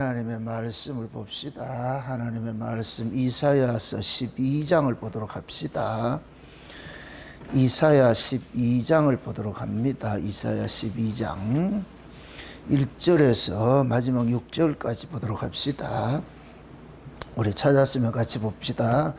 하나님의 말씀을 봅시다. 하나님의 말씀 이사야서 12장을 보도록 합시다. 이사야 12장을 보도록 합니다. 이사야 12장 1절에서 마지막 6절까지 보도록 합시다. 우리 찾았으면 같이 봅시다.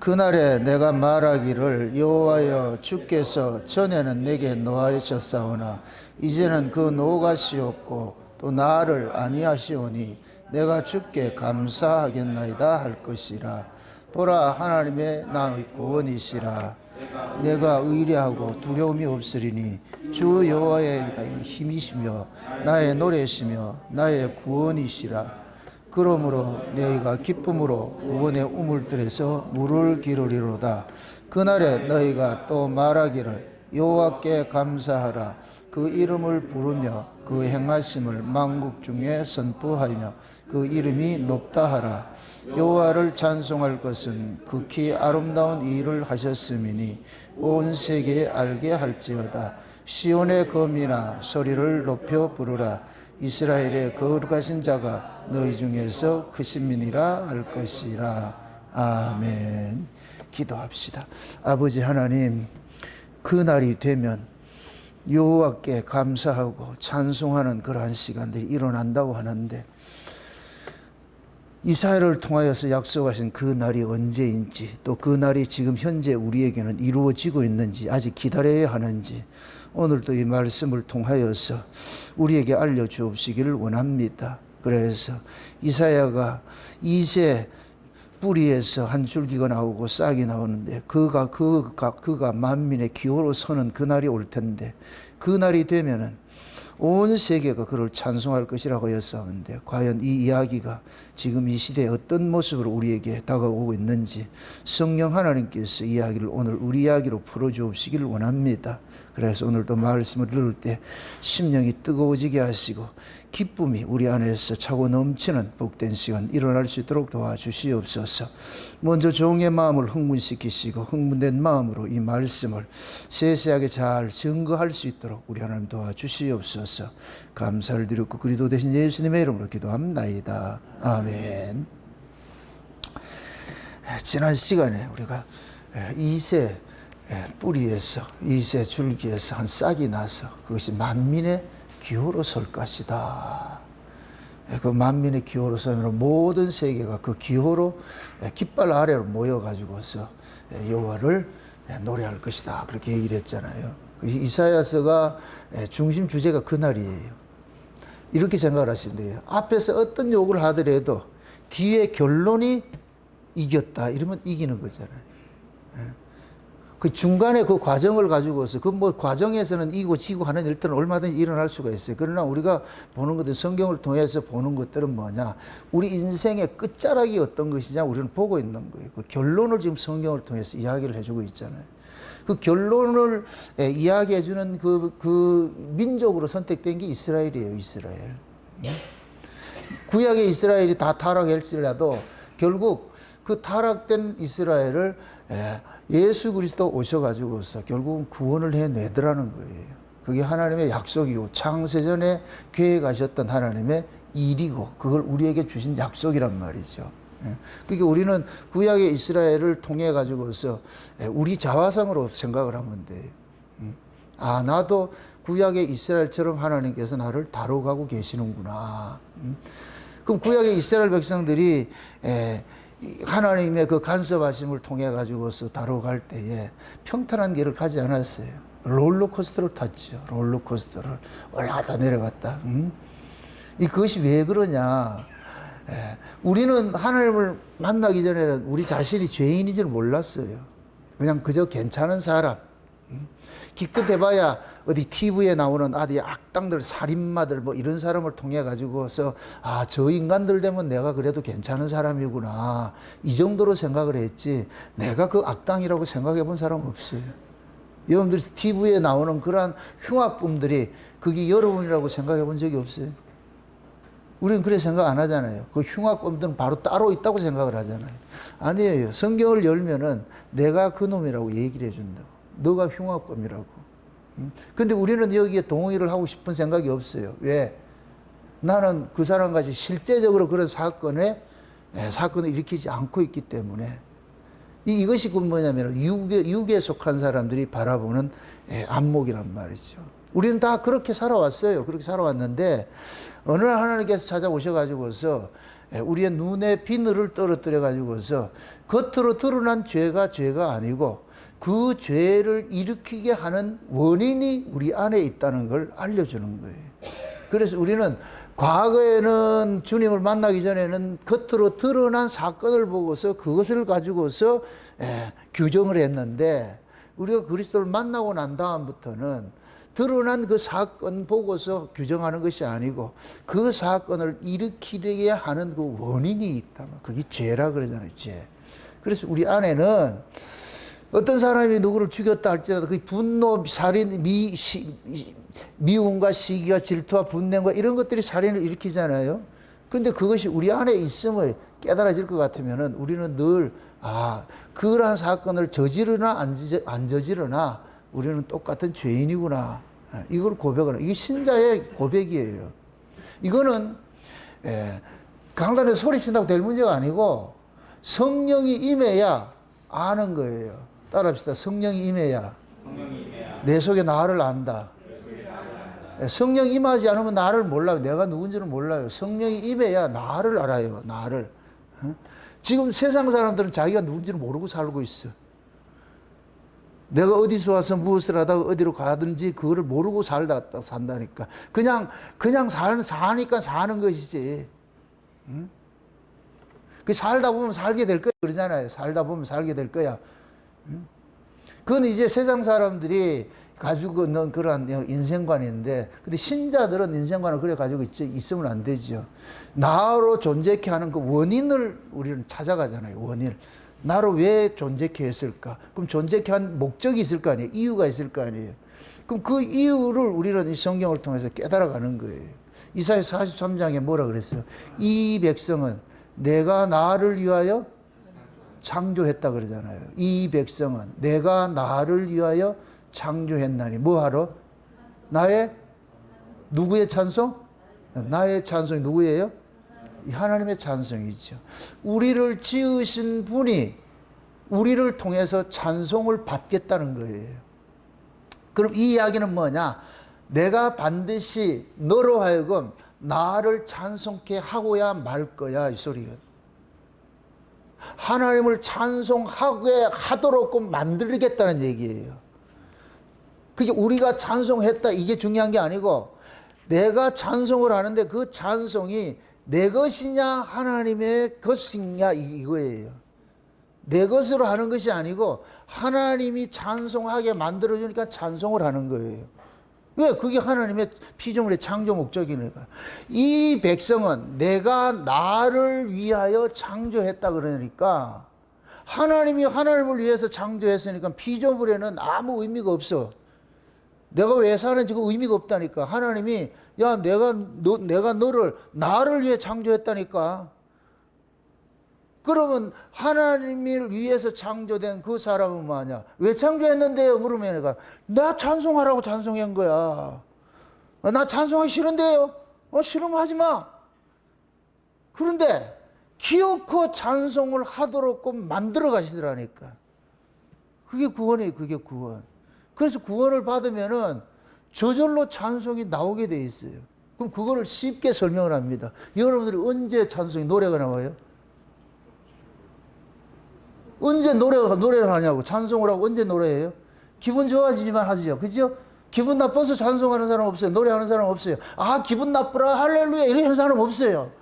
그날에 내가 말하기를 여호와여 주께서 전에는 내게 노하셨사오나 이제는 그 노가시옵고 또 나를 아니하시오니 내가 주께 감사하겠나이다 할 것이라. 보라 하나님의 나의 구원이시라. 내가 의뢰하고 두려움이 없으리니 주 여호와의 힘이시며 나의 노래시며 나의 구원이시라. 그러므로 너희가 기쁨으로 구원의 우물들에서 물을 기르리로다. 그날에 너희가 또 말하기를 여호와께 감사하라. 그 이름을 부르며 그 행하심을 만국 중에 선포하며 그 이름이 높다 하라. 여호와를 찬송할 것은 극히 아름다운 일을 하셨음이니 온 세계에 알게 할지어다. 시온의 검이나 소리를 높여 부르라. 이스라엘의 거룩하신 자가 너희 중에서 크신민이라 할 것이라. 아멘. 기도합시다. 아버지 하나님, 그날이 되면 여호와께 감사하고 찬송하는 그러한 시간들이 일어난다고 하는데 이사야를 통하여서 약속하신 그 날이 언제인지, 또 그 날이 지금 현재 우리에게는 이루어지고 있는지, 아직 기다려야 하는지 오늘도 이 말씀을 통하여서 우리에게 알려주옵시기를 원합니다. 그래서 이사야가 이제 뿌리에서 한 줄기가 나오고 싹이 나오는데 그가 만민의 기호로 서는 그날이 올 텐데, 그날이 되면은 온 세계가 그를 찬송할 것이라고 했었는데, 과연 이 이야기가 지금 이 시대에 어떤 모습으로 우리에게 다가오고 있는지 성령 하나님께서 이야기를 오늘 우리 이야기로 풀어주옵시기를 원합니다. 그래서 오늘도 말씀을 들을 때 심령이 뜨거워지게 하시고 기쁨이 우리 안에서 차고 넘치는 복된 시간 일어날 수 있도록 도와주시옵소서. 먼저 종의 마음을 흥분시키시고 흥분된 마음으로 이 말씀을 세세하게 잘 증거할 수 있도록 우리 하나님 도와주시옵소서. 감사를 드렸고 그리스도 되신 예수님의 이름으로 기도합나이다. 아멘. 지난 시간에 우리가 이새 뿌리에서, 이새 줄기에서 한 싹이 나서 그것이 만민의 기호로 설 것이다. 그 만민의 기호로 서면 모든 세계가 그 기호로 깃발 아래로 모여가지고서 여호와를 노래할 것이다. 그렇게 얘기를 했잖아요. 이사야서가 중심 주제가 그날이에요. 이렇게 생각을 하시면 돼요. 앞에서 어떤 욕을 하더라도 뒤에 결론이 이겼다 이러면 이기는 거잖아요. 그 중간에 그 과정을 가지고서 그 뭐 과정에서는 이고 지고 하는 일들은 얼마든지 일어날 수가 있어요. 그러나 우리가 보는 것들, 성경을 통해서 보는 것들은 뭐냐, 우리 인생의 끝자락이 어떤 것이냐 우리는 보고 있는 거예요. 그 결론을 지금 성경을 통해서 이야기를 해주고 있잖아요. 그 결론을 이야기해주는 그 민족으로 선택된 게 이스라엘이에요. 이스라엘. 구약의 이스라엘이 다 타락할지라도 결국 그 타락된 이스라엘을 예수 그리스도 오셔가지고서 결국은 구원을 해내더라는 거예요. 그게 하나님의 약속이고 창세전에 계획하셨던 하나님의 일이고 그걸 우리에게 주신 약속이란 말이죠. 그러니까 우리는 구약의 이스라엘을 통해 가지고서 우리 자화상으로 생각을 하면 돼요. 아, 나도 구약의 이스라엘처럼 하나님께서 나를 다뤄가고 계시는구나. 그럼 구약의 이스라엘 백성들이 하나님의 그 간섭하심을 통해 가지고서 다뤄갈 때에 평탄한 길을 가지 않았어요. 롤러코스터를 탔죠. 롤러코스터를 올라갔다 내려갔다. 그것이 왜 그러냐. 우리는 하나님을 만나기 전에는 우리 자신이 죄인인 줄 몰랐어요. 그냥 그저 괜찮은 사람. 기껏 해봐야 어디 TV에 나오는 아디 악당들, 살인마들 뭐 이런 사람을 통해 가지고서 아, 저 인간들 되면 내가 그래도 괜찮은 사람이구나 이 정도로 생각을 했지, 내가 그 악당이라고 생각해 본 사람은 없어요. 여러분들이 TV에 나오는 그러한 흉악범들이 그게 여러분이라고 생각해 본 적이 없어요. 우리는 그래 생각 안 하잖아요. 그 흉악범들은 바로 따로 있다고 생각을 하잖아요. 아니에요. 성경을 열면은 내가 그 놈이라고 얘기를 해준다고. 너가 흉악범이라고. 근데 우리는 여기에 동의를 하고 싶은 생각이 없어요. 왜? 나는 그 사람같이 실제적으로 그런 사건을 일으키지 않고 있기 때문에 이것이 그 뭐냐면 육에 속한 사람들이 바라보는 안목이란 말이죠. 우리는 다 그렇게 살아왔어요. 그렇게 살아왔는데 어느 날 하나님께서 찾아오셔가지고서 우리의 눈에 비늘을 떨어뜨려 가지고서 겉으로 드러난 죄가 아니고 그 죄를 일으키게 하는 원인이 우리 안에 있다는 걸 알려주는 거예요. 그래서 우리는 과거에는 주님을 만나기 전에는 겉으로 드러난 사건을 보고서 그것을 가지고서 규정을 했는데 우리가 그리스도를 만나고 난 다음부터는 드러난 그 사건 보고서 규정하는 것이 아니고 그 사건을 일으키게 하는 그 원인이 있다. 그게 죄라 그러잖아요. 죄. 그래서 우리 안에는 어떤 사람이 누구를 죽였다 할지라도 그 분노, 살인, 미움과 시기와 질투와 분냄과 이런 것들이 살인을 일으키잖아요. 근데 그것이 우리 안에 있음을 깨달아질 것 같으면은 우리는 늘 그러한 사건을 저지르나 안 저지르나 우리는 똑같은 죄인이구나. 이걸 고백하는, 이게 신자의 고백이에요. 이거는 강단에서 소리친다고 될 문제가 아니고 성령이 임해야 아는 거예요. 따라합시다. 성령이 임해야 내 속에 나를 안다. 성령이 임하지 않으면 나를 몰라요. 내가 누군지는 몰라요. 성령이 임해야 나를 알아요. 나를. 지금 세상 사람들은 자기가 누군지를 모르고 살고 있어. 내가 어디서 와서 무엇을 하다가 어디로 가든지 그거를 모르고 산다니까. 그냥 사니까 사는 것이지. 응? 그 살다 보면 살게 될 거야. 그러잖아요. 살다 보면 살게 될 거야. 응? 그건 이제 세상 사람들이 가지고 있는 그런 인생관인데, 근데 신자들은 인생관을 그래 가지고 있으면 안 되죠. 나로 존재케 하는 그 원인을 우리는 찾아가잖아요. 원인을. 나로 왜 존재케 했을까? 그럼 존재케 한 목적이 있을 거 아니에요? 이유가 있을 거 아니에요? 그럼 그 이유를 우리는 이 성경을 통해서 깨달아가는 거예요. 이사야 43장에 뭐라 그랬어요? 이 백성은 내가 나를 위하여 창조했다 그러잖아요. 이 백성은 내가 나를 위하여 창조했나니 뭐하러? 누구의 찬송? 나의 찬송이 누구예요? 하나님의 찬송이죠. 우리를 지으신 분이 우리를 통해서 찬송을 받겠다는 거예요. 그럼 이 이야기는 뭐냐? 내가 반드시 너로 하여금 나를 찬송케 하고야 말 거야, 이 소리가. 하나님을 찬송하게 하도록 만들겠다는 얘기예요. 그게 우리가 찬송했다 이게 중요한 게 아니고 내가 찬송을 하는데 그 찬송이 내 것이냐 하나님의 것이냐 이거예요. 내 것으로 하는 것이 아니고 하나님이 찬송하게 만들어주니까 찬송을 하는 거예요. 왜? 그게 하나님의 피조물의 창조 목적이니까. 이 백성은 내가 나를 위하여 창조했다 그러니까 하나님이 하나님을 위해서 창조했으니까 피조물에는 아무 의미가 없어. 내가 왜 사는지 그 의미가 없다니까. 하나님이 야 내가 너를 나를 위해 창조했다니까. 그러면 하나님을 위해서 창조된 그 사람은 뭐하냐? 왜 창조했는데요? 물으면 내가 나 찬송하라고 찬송한 거야. 나 찬송하기 싫은데요? 싫으면 하지 마. 그런데 기어코 찬송을 하도록 만들어 가시더라니까. 그게 구원이에요. 그게 구원. 그래서 구원을 받으면은 저절로 찬송이 나오게 돼 있어요. 그럼 그거를 쉽게 설명을 합니다. 여러분들이 언제 찬송이 노래가 나와요? 언제 노래를 하냐고. 찬송을 하고 언제 노래해요? 기분 좋아지지만 하죠. 그죠? 기분 나빠서 찬송하는 사람 없어요. 노래하는 사람 없어요. 기분 나쁘라 할렐루야 이런 사람 없어요.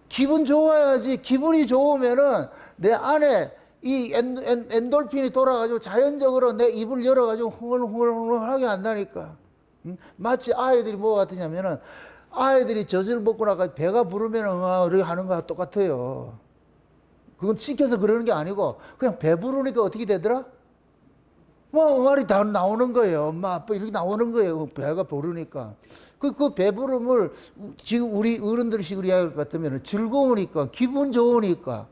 기분 좋아야지. 기분이 좋으면은 내 안에 이 엔돌핀이 돌아가지고 자연적으로 내 입을 열어가지고 흥얼흥얼하게 한다니까. 마치 아이들이 뭐 같으냐면은 아이들이 젖을 먹고 나가 배가 부르면은 이렇게 하는 거와 똑같아요. 그건 시켜서 그러는 게 아니고 그냥 배부르니까 어떻게 되더라? 말이 다 나오는 거예요. 엄마 아빠 이렇게 나오는 거예요. 배가 부르니까. 그 배부름을 지금 우리 어른들식으로 이야기할 것 같으면 즐거우니까 기분 좋으니까.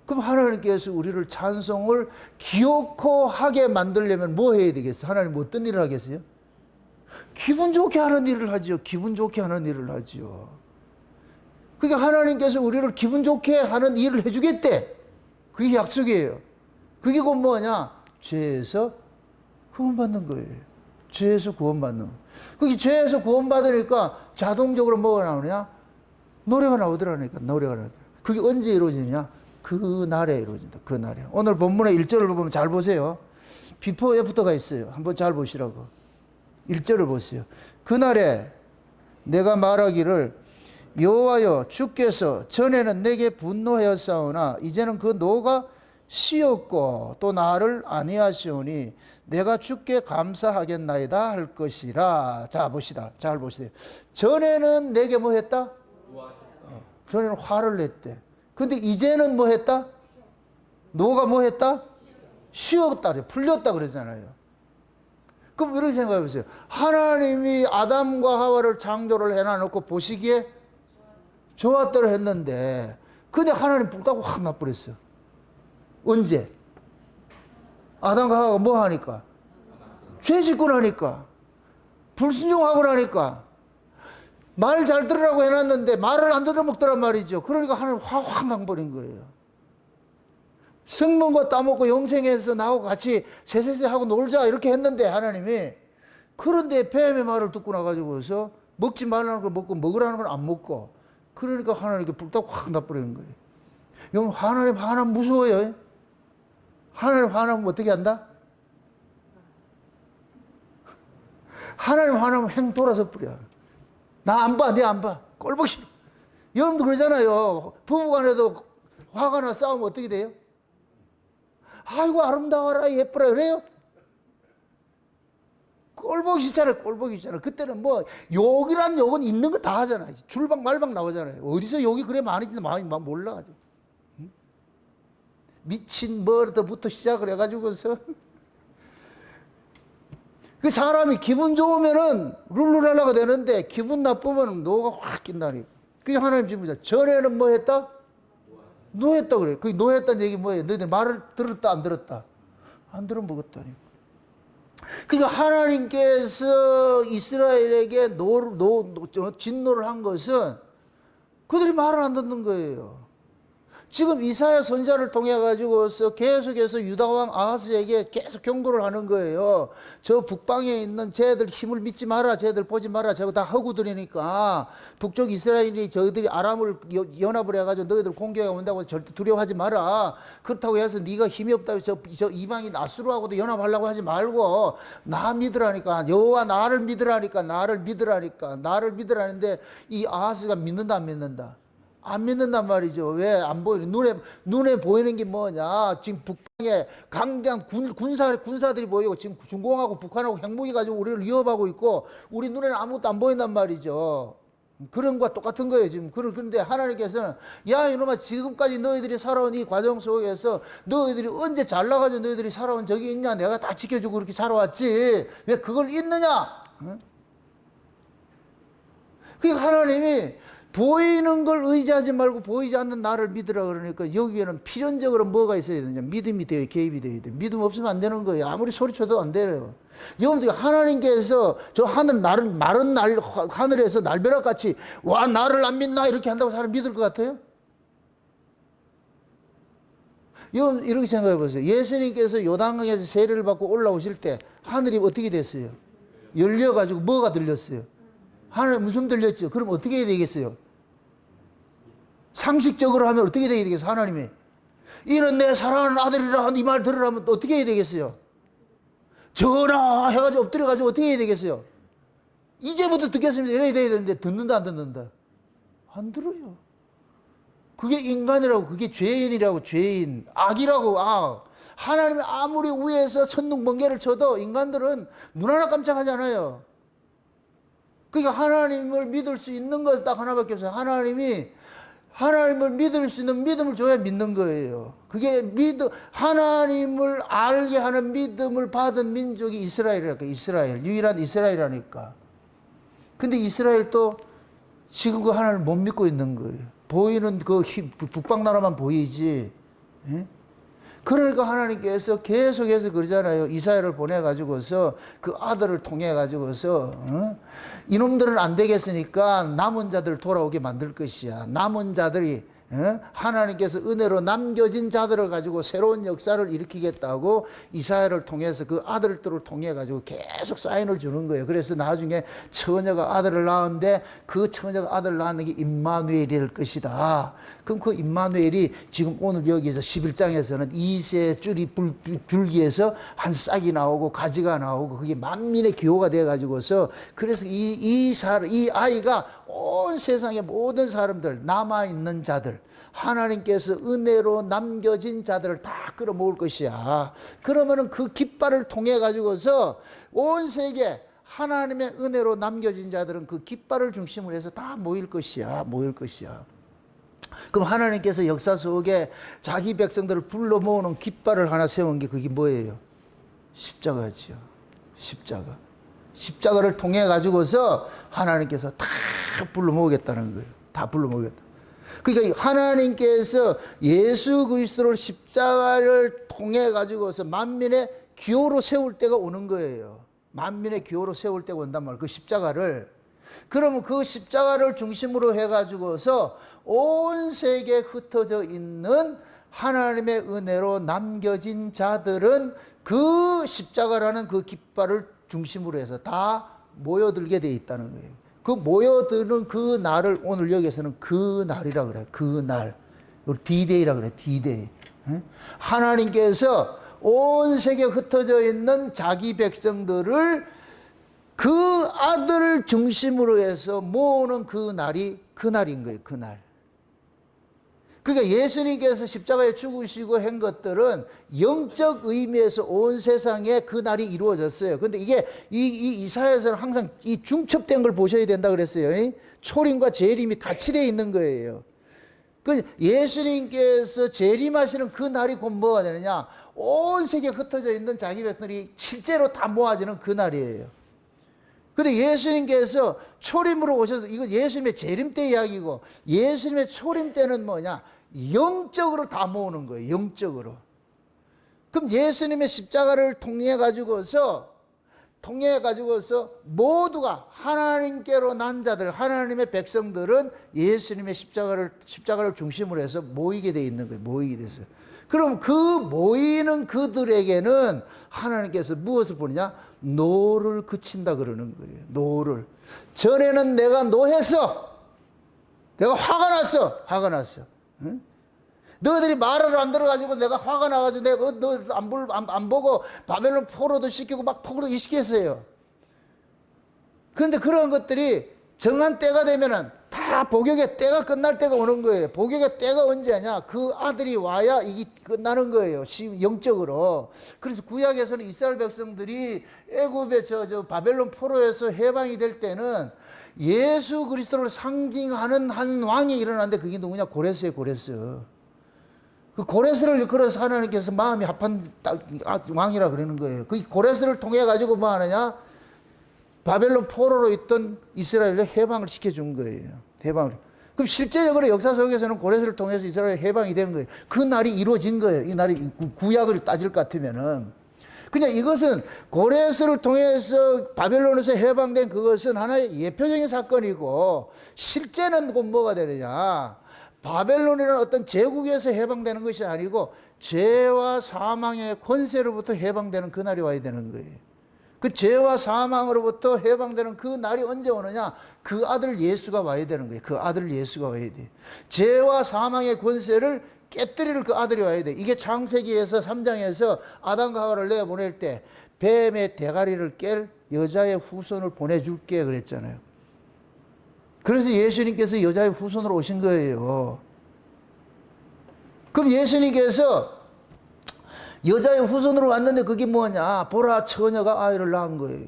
그럼 하나님께서 우리를 찬송을 기어코 하게 만들려면 뭐 해야 되겠어요? 하나님 어떤 일을 하겠어요? 기분 좋게 하는 일을 하지요. 기분 좋게 하는 일을 하지요. 그러니까 하나님께서 우리를 기분 좋게 하는 일을 해주겠대. 그게 약속이에요. 그게 곧 뭐냐? 죄에서 구원받는 거예요. 죄에서 구원받는 거예요. 그게 죄에서 구원받으니까 자동적으로 뭐가 나오냐? 노래가 나오더라니까. 노래가 나오더라. 그게 언제 이루어지냐? 그 날에 이루어진다. 그 날에. 오늘 본문의 1절을 보면 잘 보세요. 비포 애프터가 있어요. 한번 잘 보시라고. 1절을 보세요. 그날에 내가 말하기를 여호와여 주께서 전에는 내게 분노하였사오나 이제는 그 노가 쉬었고 또 나를 아니하시오니 내가 주께 감사하겠나이다 할 것이라. 자 봅시다. 잘 보세요. 전에는 내게 뭐 했다? 전에는 화를 냈대. 근데 이제는 뭐 했다? 노가 뭐 했다? 쉬었다. 풀렸다 그러잖아요. 그럼 이렇게 생각해 보세요. 하나님이 아담과 하와를 창조를 해놔놓고 보시기에 좋았다고 했는데 근데 하나님 뿔따고 확 나버렸어요. 언제? 아담과 하와가 뭐 하니까? 죄 짓고 나니까. 불순종하고 나니까. 말 잘 들으라고 해놨는데 말을 안 들어먹더란 말이죠. 그러니까 하나님 확 나버린 거예요. 성문과 따먹고 영생에서 나하고 같이 세세세 하고 놀자 이렇게 했는데 하나님이 그런데 뱀의 말을 듣고 나가지고서 먹지 말라는 걸 먹고 먹으라는 걸 안 먹고 그러니까 하나님께 불딱 확 나버리는 거예요. 여러분 하나님 화나면 무서워요. 하나님 화나면 어떻게 한다? 하나님 화나면 행 돌아서 뿌려. 나 안 봐, 내 안 봐. 꼴 보기 싫어. 여러분도 그러잖아요. 부부간에도 화가 나 싸우면 어떻게 돼요? 아이고 아름다워라 예뻐라 그래요? 꼴 보기 싫잖아요. 꼴 보기 싫잖아요. 그때는 뭐 욕이란 욕은 있는 거 다 하잖아요. 줄박 말박 나오잖아요. 어디서 욕이 그래 많은지 몰라. 미친 뭐부터 시작을 해가지고서 그 사람이 기분 좋으면은 룰루랄라가 되는데 기분 나쁘면 노가 확 낀다니. 그게 하나님 질문이죠. 전에는 뭐 했다? 노했다 그래. 그 노했다는 얘기 뭐예요? 너희들 말을 들었다 안 들었다? 안 들어 먹었다니. 그러니까 하나님께서 이스라엘에게 진노를 한 것은 그들이 말을 안 듣는 거예요. 지금 이사야 선지자를 통해 가지고서 계속해서 유다 왕 아하스에게 계속 경고를 하는 거예요. 저 북방에 있는 쟤들 힘을 믿지 마라. 쟤들 보지 마라. 저거 다 허구들이니까 북쪽 이스라엘이 저희들이 아람을 연합을 해가지고 너희들 공격해 온다고 절대 두려워하지 마라. 그렇다고 해서 네가 힘이 없다고 저 이방인 아수르하고도 연합하려고 하지 말고 나 믿으라니까. 여호와 나를 믿으라니까. 나를 믿으라는데 이 아하스가 믿는다 안 믿는다? 안 믿는단 말이죠. 왜? 안 보이는 눈에 보이는 게 뭐냐? 지금 북방에 강대한 군사들이 보이고 지금 중공하고 북한하고 핵무기 가지고 우리를 위협하고 있고 우리 눈에는 아무것도 안 보인단 말이죠. 그런 거와 똑같은 거예요. 지금 그런데 하나님께서는 야 이놈아 지금까지 너희들이 살아온 이 과정 속에서 너희들이 언제 잘나가지고 너희들이 살아온 적이 있냐? 내가 다 지켜주고 그렇게 살아왔지. 왜 그걸 잊느냐? 응? 그러니까 하나님이 보이는 걸 의지하지 말고 보이지 않는 나를 믿으라 그러니까 여기에는 필연적으로 뭐가 있어야 되느냐? 믿음이 돼요. 개입이 돼야 돼. 믿음 없으면 안 되는 거예요. 아무리 소리쳐도 안 돼요. 여러분들 하나님께서 저 마른 하늘에서 날벼락같이 와 나를 안 믿나 이렇게 한다고 사람 믿을 것 같아요? 여러분 이렇게 생각해 보세요. 예수님께서 요단강에서 세례를 받고 올라오실 때 하늘이 어떻게 됐어요? 열려가지고 뭐가 들렸어요? 하늘 무슨 들렸죠? 그럼 어떻게 해야 되겠어요? 상식적으로 하면 어떻게 해야 되겠어요? 하나님이 이는 내 사랑하는 아들이라 이 말 들으라면 어떻게 해야 되겠어요? 전하 해가지고 엎드려가지고 어떻게 해야 되겠어요? 이제부터 듣겠습니다 이래야 돼야 되는데 듣는다 안 듣는다? 안 들어요. 그게 인간이라고. 그게 죄인이라고. 죄인 악이라고. 악. 하나님이 아무리 위에서 천둥 번개를 쳐도 인간들은 눈 하나 깜짝하지 않아요. 그러니까 하나님을 믿을 수 있는 것 딱 하나밖에 없어요. 하나님을 믿을 수 있는 믿음을 줘야 믿는 거예요. 그게 하나님을 알게 하는 믿음을 받은 민족이 이스라엘이라니까. 이스라엘. 유일한 이스라엘이라니까. 근데 이스라엘도 지금 그 하나님을 못 믿고 있는 거예요. 보이는 그 북방 나라만 보이지. 예? 그러니까 하나님께서 계속해서 그러잖아요. 이사야를 보내가지고서 그 아들을 통해가지고서 이놈들은 안 되겠으니까 남은 자들 돌아오게 만들 것이야. 남은 자들이 하나님께서 은혜로 남겨진 자들을 가지고 새로운 역사를 일으키겠다고 이사야를 통해서 그 아들들을 통해 가지고 계속 사인을 주는 거예요. 그래서 나중에 처녀가 아들을 낳았는데 그 처녀가 아들을 낳는 게 임마누엘이 될 것이다. 그럼 그 임마누엘이 지금 오늘 여기서 11장에서는 이세 줄기에서 한 싹이 나오고 가지가 나오고 그게 만민의 기호가 돼 가지고서 그래서 이 아이가 온 세상의 모든 사람들, 남아있는 자들, 하나님께서 은혜로 남겨진 자들을 다 끌어모을 것이야. 그러면은 그 깃발을 통해 가지고서 온 세계 하나님의 은혜로 남겨진 자들은 그 깃발을 중심으로 해서 다 모일 것이야. 모일 것이야. 그럼 하나님께서 역사 속에 자기 백성들을 불러 모으는 깃발을 하나 세운 게 그게 뭐예요? 십자가지요. 십자가. 십자가를 통해 가지고서 하나님께서 다 불러 모으겠다는 거예요. 다 불러 모으겠다. 그러니까 하나님께서 예수 그리스도를 십자가를 통해 가지고서 만민의 기호로 세울 때가 오는 거예요. 만민의 기호로 세울 때가 온단 말이에요. 그 십자가를. 그러면 그 십자가를 중심으로 해 가지고서 온 세계에 흩어져 있는 하나님의 은혜로 남겨진 자들은 그 십자가라는 그 깃발을 중심으로 해서 다 모여들게 돼 있다는 거예요. 그 모여드는 그 날을 오늘 여기에서는 그 날이라 그래요. 그 날. D-Day라 그래요. D-Day. 하나님께서 온 세계에 흩어져 있는 자기 백성들을 그 아들을 중심으로 해서 모으는 그 날이 그 날인 거예요. 그 날. 그러니까 예수님께서 십자가에 죽으시고 한 것들은 영적 의미에서 온 세상에 그 날이 이루어졌어요. 그런데 이게 이사야에서는 항상 이 중첩된 걸 보셔야 된다 그랬어요. 초림과 재림이 같이 되어 있는 거예요. 그 예수님께서 재림하시는 그 날이 곧 뭐가 되느냐? 온 세계에 흩어져 있는 자기 백성들이 실제로 다 모아지는 그 날이에요. 근데 예수님께서 초림으로 오셔서, 이거 예수님의 재림 때 이야기고, 예수님의 초림 때는 뭐냐? 영적으로 다 모으는 거예요. 영적으로. 그럼 예수님의 십자가를 통해 가지고서 모두가 하나님께로 난 자들, 하나님의 백성들은 예수님의 십자가를 중심으로 해서 모이게 돼 있는 거예요. 모이게 됐어요. 그럼 그 모이는 그들에게는 하나님께서 무엇을 보느냐? 노를 그친다 그러는 거예요. 노를. 전에는 내가 노했어. 내가 화가 났어. 응? 너희들이 말을 안 들어가지고 내가 화가 나가지고 내가 너 안 보고 바벨론 포로도 시키고 막 포로도 시켰어요. 그런데 그런 것들이 정한 때가 되면은 다 복역의 때가 끝날 때가 오는 거예요. 복역의 때가 언제냐? 그 아들이 와야 이게 끝나는 거예요. 영적으로. 그래서 구약에서는 이스라엘 백성들이 애굽의 저 바벨론 포로에서 해방이 될 때는 예수 그리스도를 상징하는 한 왕이 일어났는데 그게 누구냐? 고레스예요, 고레스. 그 고레스를 일컬어서 하나님께서 마음이 합한 왕이라 그러는 거예요. 그 고레스를 통해 가지고 뭐 하느냐? 바벨론 포로로 있던 이스라엘을 해방을 시켜준 거예요. 해방을. 그럼 실제적으로 역사 속에서는 고레스를 통해서 이스라엘 해방이 된 거예요. 그 날이 이루어진 거예요. 이 날이 구약을 따질 것 같으면은. 그냥 이것은 고레스를 통해서 바벨론에서 해방된 그것은 하나의 예표적인 사건이고, 실제는 곧 뭐가 되느냐? 바벨론이라는 어떤 제국에서 해방되는 것이 아니고 죄와 사망의 권세로부터 해방되는 그 날이 와야 되는 거예요. 그 죄와 사망으로부터 해방되는 그 날이 언제 오느냐? 그 아들 예수가 와야 되는 거예요. 그 아들 예수가 와야 돼. 죄와 사망의 권세를 깨뜨릴 그 아들이 와야 돼. 이게 창세기에서 3장에서 아담과 하와를 내보낼 때 뱀의 대가리를 깰 여자의 후손을 보내줄게 그랬잖아요. 그래서 예수님께서 여자의 후손으로 오신 거예요. 그럼 예수님께서 여자의 후손으로 왔는데 그게 뭐냐? 보라, 처녀가 아이를 낳은 거예요.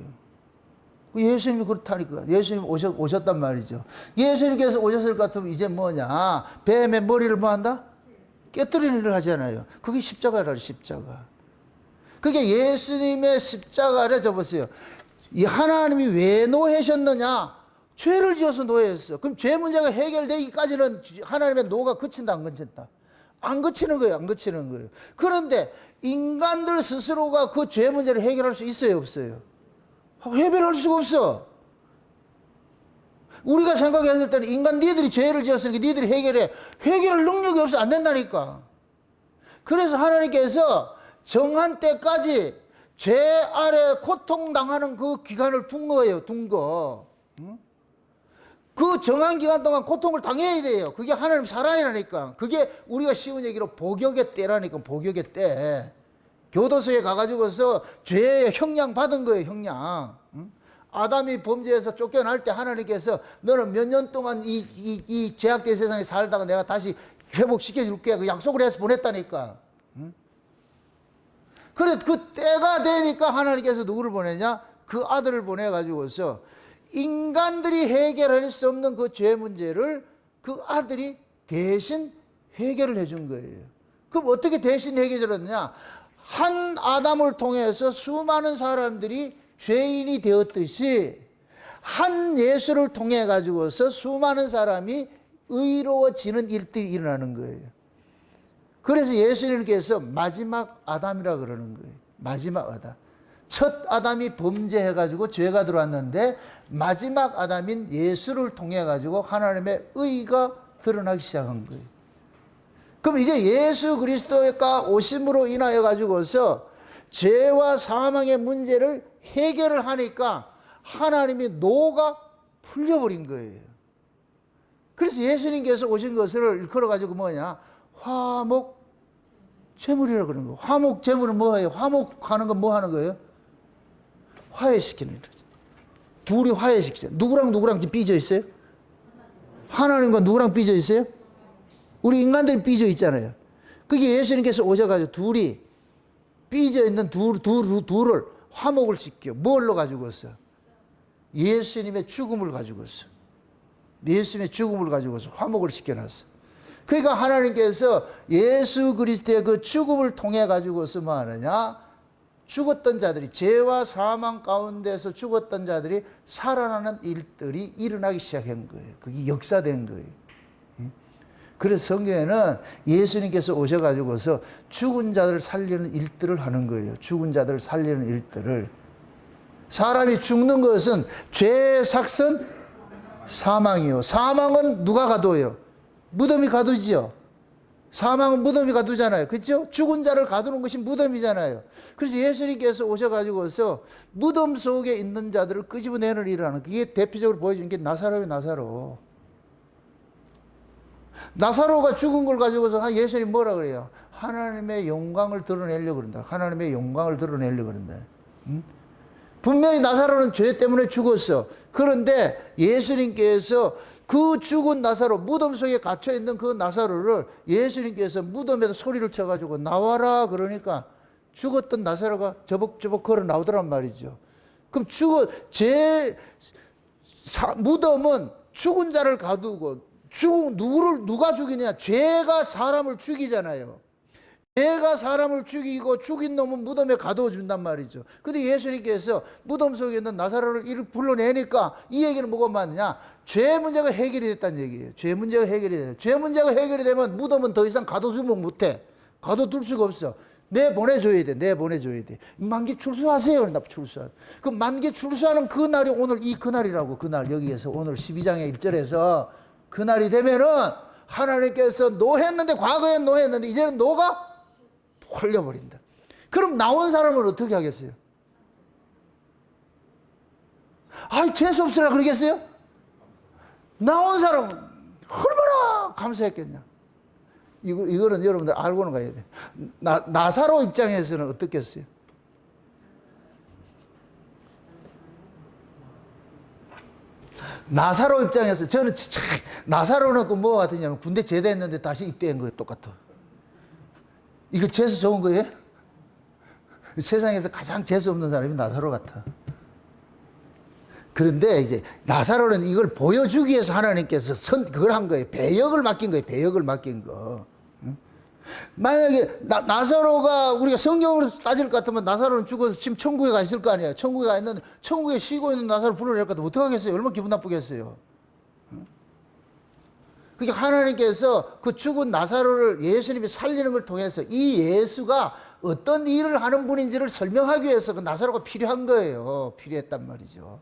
예수님이 그렇다니까. 예수님 오셨단 말이죠. 예수님께서 오셨을 것 같으면 이제 뭐냐? 뱀의 머리를 뭐 한다? 깨뜨리는 일을 하잖아요. 그게 십자가라, 십자가. 그게 예수님의 십자가를 접었어요. 이 하나님이 왜 노하셨느냐? 죄를 지어서 노예했어. 그럼 죄 문제가 해결되기까지는 하나님의 노가 그친다 안 그친다? 안 그치는 거예요. 안 그치는 거예요. 그런데 인간들 스스로가 그 죄 문제를 해결할 수 있어요? 없어요? 해결할 수가 없어. 우리가 생각했을 때는 인간 니들이 죄를 지었으니까 니들이 해결해. 해결할 능력이 없어. 안 된다니까. 그래서 하나님께서 정한 때까지 죄 아래 고통당하는 그 기간을 둔 거예요. 둔 거. 그 정한 기간 동안 고통을 당해야 돼요. 그게 하나님 사랑이라니까. 그게 우리가 쉬운 얘기로 복역의 때라니까. 복역의 때. 교도소에 가가지고서 죄의 형량 받은 거예요. 형량. 아담이 범죄해서 쫓겨날 때 하나님께서 너는 몇 년 동안 이 죄악된 세상에 살다가 내가 다시 회복시켜줄게. 그 약속을 해서 보냈다니까. 그래, 그 때가 되니까 하나님께서 누구를 보내냐? 그 아들을 보내가지고서 인간들이 해결할 수 없는 그 죄 문제를 그 아들이 대신 해결을 해준 거예요. 그럼 어떻게 대신 해결했느냐? 한 아담을 통해서 수많은 사람들이 죄인이 되었듯이 한 예수를 통해 가지고서 수많은 사람이 의로워지는 일들이 일어나는 거예요. 그래서 예수님께서 마지막 아담이라 그러는 거예요. 마지막 아담. 첫 아담이 범죄해 가지고 죄가 들어왔는데 마지막 아담인 예수를 통해 가지고 하나님의 의가 드러나기 시작한 거예요. 그럼 이제 예수 그리스도가 오심으로 인하여 가지고서 죄와 사망의 문제를 해결을 하니까 하나님의 노가 풀려버린 거예요. 그래서 예수님께서 오신 것을 일컬어가지고 뭐냐? 화목 제물이라고 그러는 거예요. 화목 제물은 뭐예요? 화목하는 건 뭐 하는 거예요? 화해시키는 거죠. 둘이 화해시키죠. 누구랑 지금 삐져 있어요? 하나님과 누구랑 삐져 있어요? 우리 인간들이 삐져 있잖아요. 그게 예수님께서 오셔가지고 둘이 삐져 있는 둘을 화목을 시켜. 뭘로 가지고서? 예수님의 죽음을 가지고서. 예수님의 죽음을 가지고서 화목을 시켜놨어. 그러니까 하나님께서 예수 그리스도의 그 죽음을 통해 가지고서 뭐 하느냐? 죽었던 자들이, 죄와 사망 가운데서 죽었던 자들이 살아나는 일들이 일어나기 시작한 거예요. 그게 역사된 거예요. 그래서 성경에는 예수님께서 오셔가지고서 죽은 자들을 살리는 일들을 하는 거예요. 죽은 자들을 살리는 일들을. 사람이 죽는 것은 죄의 삭선 사망이요. 사망은 누가 가둬요? 무덤이 가두지요. 사망은 무덤이 가두잖아요. 그렇죠? 죽은 자를 가두는 것이 무덤이잖아요. 그래서 예수님께서 오셔가지고서 무덤 속에 있는 자들을 끄집어내는 일을 하는, 그게 대표적으로 보여주는 게 나사로예요. 나사로. 나사로가 죽은 걸 가지고서 예수님이 뭐라 그래요? 하나님의 영광을 드러내려고 그런다. 하나님의 영광을 드러내려고 그런다. 분명히 나사로는 죄 때문에 죽었어. 그런데 예수님께서 그 죽은 나사로, 무덤 속에 갇혀있는 그 나사로를 예수님께서 무덤에서 소리를 쳐가지고 나와라 그러니까 죽었던 나사로가 저벅저벅 걸어 나오더란 말이죠. 그럼 무덤은 죽은 자를 가두고, 누가 죽이냐? 죄가 사람을 죽이잖아요. 죄가 사람을 죽이고 죽인 놈은 무덤에 가두어 준단 말이죠. 근데 예수님께서 무덤 속에 있는 나사로를 이렇게 불러내니까 이 얘기는 뭐가 맞느냐? 죄 문제가 해결이 됐다는 얘기예요. 죄 문제가 해결이 돼요. 죄 문제가 해결이 되면 무덤은 더 이상 가둬두면 못해. 가둬둘 수가 없어. 내보내줘야 돼. 내보내줘야 돼. 만기 출소하세요. 그런다. 출소. 그 만기 출소하는 그 날이 오늘 이 그날이라고. 그날 여기에서 오늘 12장의 1절에서 그날이 되면은 하나님께서 노했는데, 과거에 노했는데 이제는 노가 풀려버린다. 그럼 나온 사람은 어떻게 하겠어요? 아이, 재수없으라 그러겠어요? 나온 사람은 얼마나 감사했겠냐. 이거는 여러분들 알고는 가야 돼. 나사로 입장에서는 어떻겠어요? 나사로 입장에서 저는 나사로는 그 뭐가 같으냐면 군대 제대했는데 다시 입대한 거예요. 똑같아. 이거 재수 좋은 거예요? 세상에서 가장 재수 없는 사람이 나사로 같아. 그런데 이제 나사로는 이걸 보여주기 위해서 하나님께서 그걸 한 거예요. 배역을 맡긴 거예요. 배역을 맡긴 거. 만약에 나사로가 우리가 성경으로 따질 것 같으면 나사로는 죽어서 지금 천국에 가 있을 거 아니에요. 천국에 가 있는데 천국에 쉬고 있는 나사로 불러낼 것 같으면 어떡하겠어요? 얼마나 기분 나쁘겠어요. 그러니까 하나님께서 그 죽은 나사로를 예수님이 살리는 걸 통해서 이 예수가 어떤 일을 하는 분인지를 설명하기 위해서 그 나사로가 필요한 거예요. 필요했단 말이죠.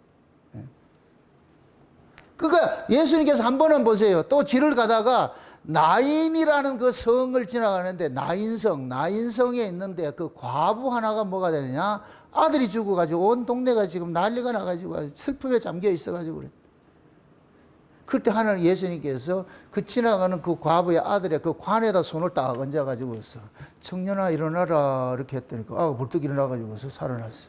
그러니까 예수님께서 한 번은 보세요. 또 길을 가다가 나인이라는 그 성을 지나가는데 나인성에 있는데 그 과부 하나가 뭐가 되느냐? 아들이 죽어가지고 온 동네가 지금 난리가 나가지고 슬픔에 잠겨 있어가지고 그래. 그때 하나님 예수님께서 그 지나가는 그 과부의 아들의 그 관에다 손을 딱 얹어가지고서 청년아 일어나라 이렇게 했더니까 벌떡 일어나가지고서 살아났어.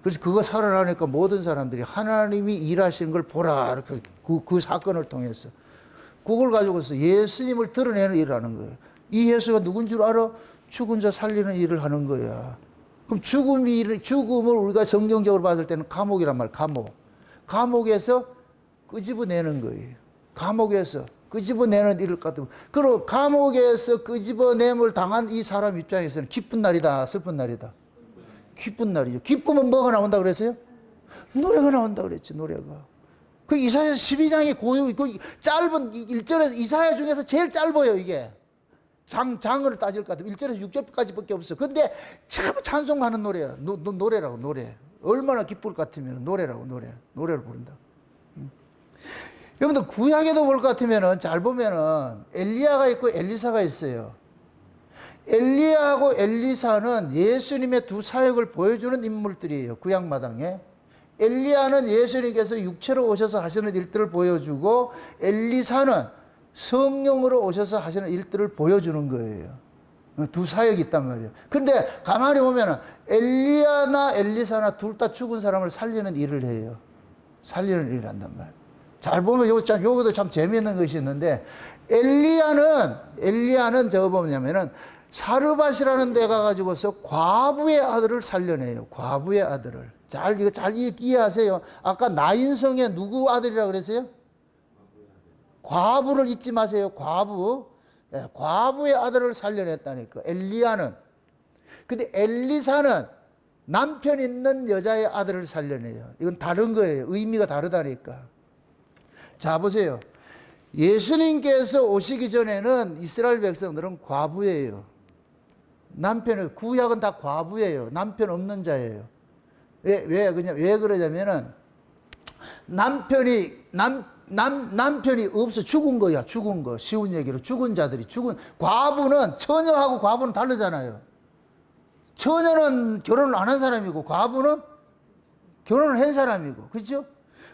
그래서 그거 살아나니까 모든 사람들이 하나님이 일하시는 걸 보라 이렇게 그 사건을 통해서 그걸 가지고서 예수님을 드러내는 일을 하는 거예요. 이 예수가 누군 줄 알아? 죽은 자 살리는 일을 하는 거야. 그럼 죽음을 우리가 성경적으로 봤을 때는 감옥이란 말, 감옥에서 끄집어내는 거예요. 감옥에서 끄집어내는 일을 같은. 그리고 감옥에서 끄집어냄을 당한 이 사람 입장에서는 기쁜 날이다, 슬픈 날이다. 기쁜 날이죠. 기쁨은 뭐가 나온다 그랬어요? 노래가 나온다 그랬지, 노래가. 그 이사야 12장의 그 짧은 1절에서 이사야 중에서 제일 짧아요, 이게. 장을 따질 것 같으면 1절에서 6절까지 밖에 없어. 근데 참 찬송하는 노래야. 노래라고, 노래. 얼마나 기쁠 것 같으면 노래라고, 노래를 부른다. 여러분들 구약에도 볼 것 같으면은 잘 보면은 엘리야가 있고 엘리사가 있어요. 엘리야하고 엘리사는 예수님의 두 사역을 보여주는 인물들이에요. 구약마당에. 엘리야는 예수님께서 육체로 오셔서 하시는 일들을 보여주고 엘리사는 성령으로 오셔서 하시는 일들을 보여주는 거예요. 두 사역이 있단 말이에요. 그런데 가만히 보면은 엘리야나 엘리사나 둘 다 죽은 사람을 살리는 일을 해요. 살리는 일을 한단 말이에요. 잘 보면 요것도 참 재미있는 것이 있는데 엘리야는 저거 보면은 사르밧이라는 데 가가지고서 과부의 아들을 살려내요. 과부의 아들을. 이거 잘 이해하세요. 아까 나인성의 누구 아들이라고 그랬어요? 과부를 잊지 마세요. 과부. 네, 과부의 아들을 살려냈다니까. 엘리야는. 근데 엘리사는 남편 있는 여자의 아들을 살려내요. 이건 다른 거예요. 의미가 다르다니까. 자, 보세요. 예수님께서 오시기 전에는 이스라엘 백성들은 과부예요. 구약은 다 과부예요. 남편 없는 자예요. 왜 그러냐면은 남편이 없어. 죽은 거야. 죽은 거. 쉬운 얘기로. 과부는, 처녀하고 과부는 다르잖아요. 처녀는 결혼을 안 한 사람이고, 과부는 결혼을 한 사람이고. 그렇죠?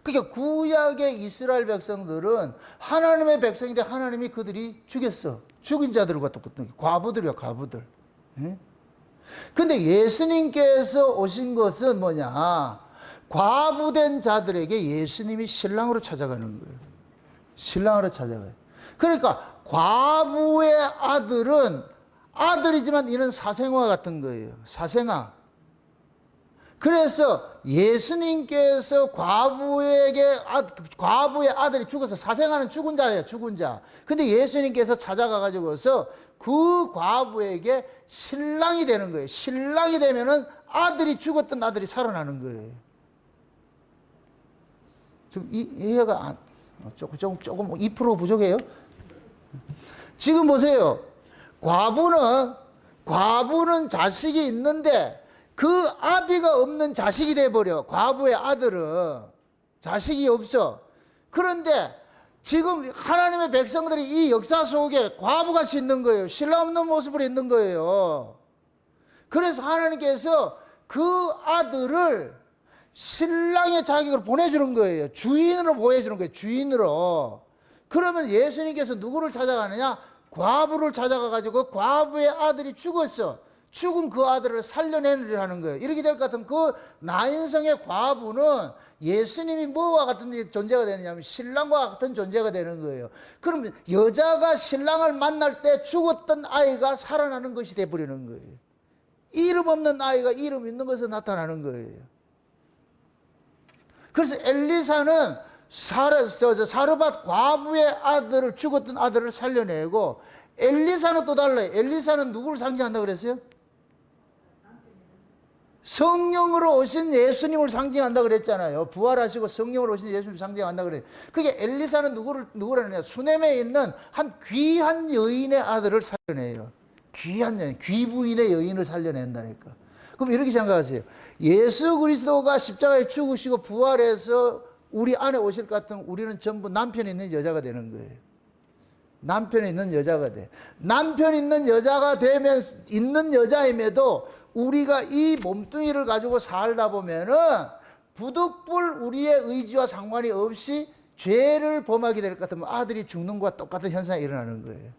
그러니까 구약의 이스라엘 백성들은 하나님의 백성인데 하나님이 그들이 죽였어. 죽인 자들과 똑같은 과부들이야, 과부들. 근데 예수님께서 오신 것은 뭐냐? 과부된 자들에게 예수님이 신랑으로 찾아가는 거예요. 신랑으로 찾아가요. 그러니까 과부의 아들은 아들이지만 이는 사생화 같은 거예요. 사생화. 그래서 예수님께서 과부의 아들이 죽어서 사생아는 죽은 자예요. 죽은 자. 근데 예수님께서 찾아가 가지고서 그 과부에게 신랑이 되는 거예요. 신랑이 되면은 죽었던 아들이 살아나는 거예요. 좀 이해가 조금 2% 부족해요. 지금 보세요. 과부는 자식이 있는데 그 아비가 없는 자식이 돼버려. 과부의 아들은 자식이 없어. 그런데 지금 하나님의 백성들이 이 역사 속에 과부같이 있는 거예요. 신랑 없는 모습으로 있는 거예요. 그래서 하나님께서 그 아들을 신랑의 자격으로 보내주는 거예요. 주인으로 보여주는 거예요. 주인으로. 그러면 예수님께서 누구를 찾아가느냐? 과부를 찾아가가지고 과부의 아들이 죽었어. 죽은 그 아들을 살려내려는 거예요. 이렇게 될 것 같으면 그 나인성의 과부는 예수님이 뭐와 같은 존재가 되느냐면 신랑과 같은 존재가 되는 거예요. 그러면 여자가 신랑을 만날 때 죽었던 아이가 살아나는 것이 되어버리는 거예요. 이름 없는 아이가 이름 있는 것으로 나타나는 거예요. 그래서 엘리사는 사르밧 과부의 아들을, 죽었던 아들을 살려내고, 엘리사는 또 달라요. 엘리사는 누구를 상징한다고 그랬어요? 성령으로 오신 예수님을 상징한다 그랬잖아요. 부활하시고 성령으로 오신 예수님을 상징한다 그래요. 그게 엘리사는 누구라느냐? 수넴에 있는 한 귀한 여인의 아들을 살려내요. 귀한 여인, 귀부인의 여인을 살려낸다니까. 그럼 이렇게 생각하세요. 예수 그리스도가 십자가에 죽으시고 부활해서 우리 안에 오실 것 같으면 우리는 전부 남편이 있는 여자가 되는 거예요. 남편이 있는 여자가 돼. 남편 있는 여자가 되면, 있는 여자임에도 우리가 이 몸뚱이를 가지고 살다 보면은 부득불 우리의 의지와 상관이 없이 죄를 범하게 될 것 같으면 아들이 죽는 것과 똑같은 현상이 일어나는 거예요.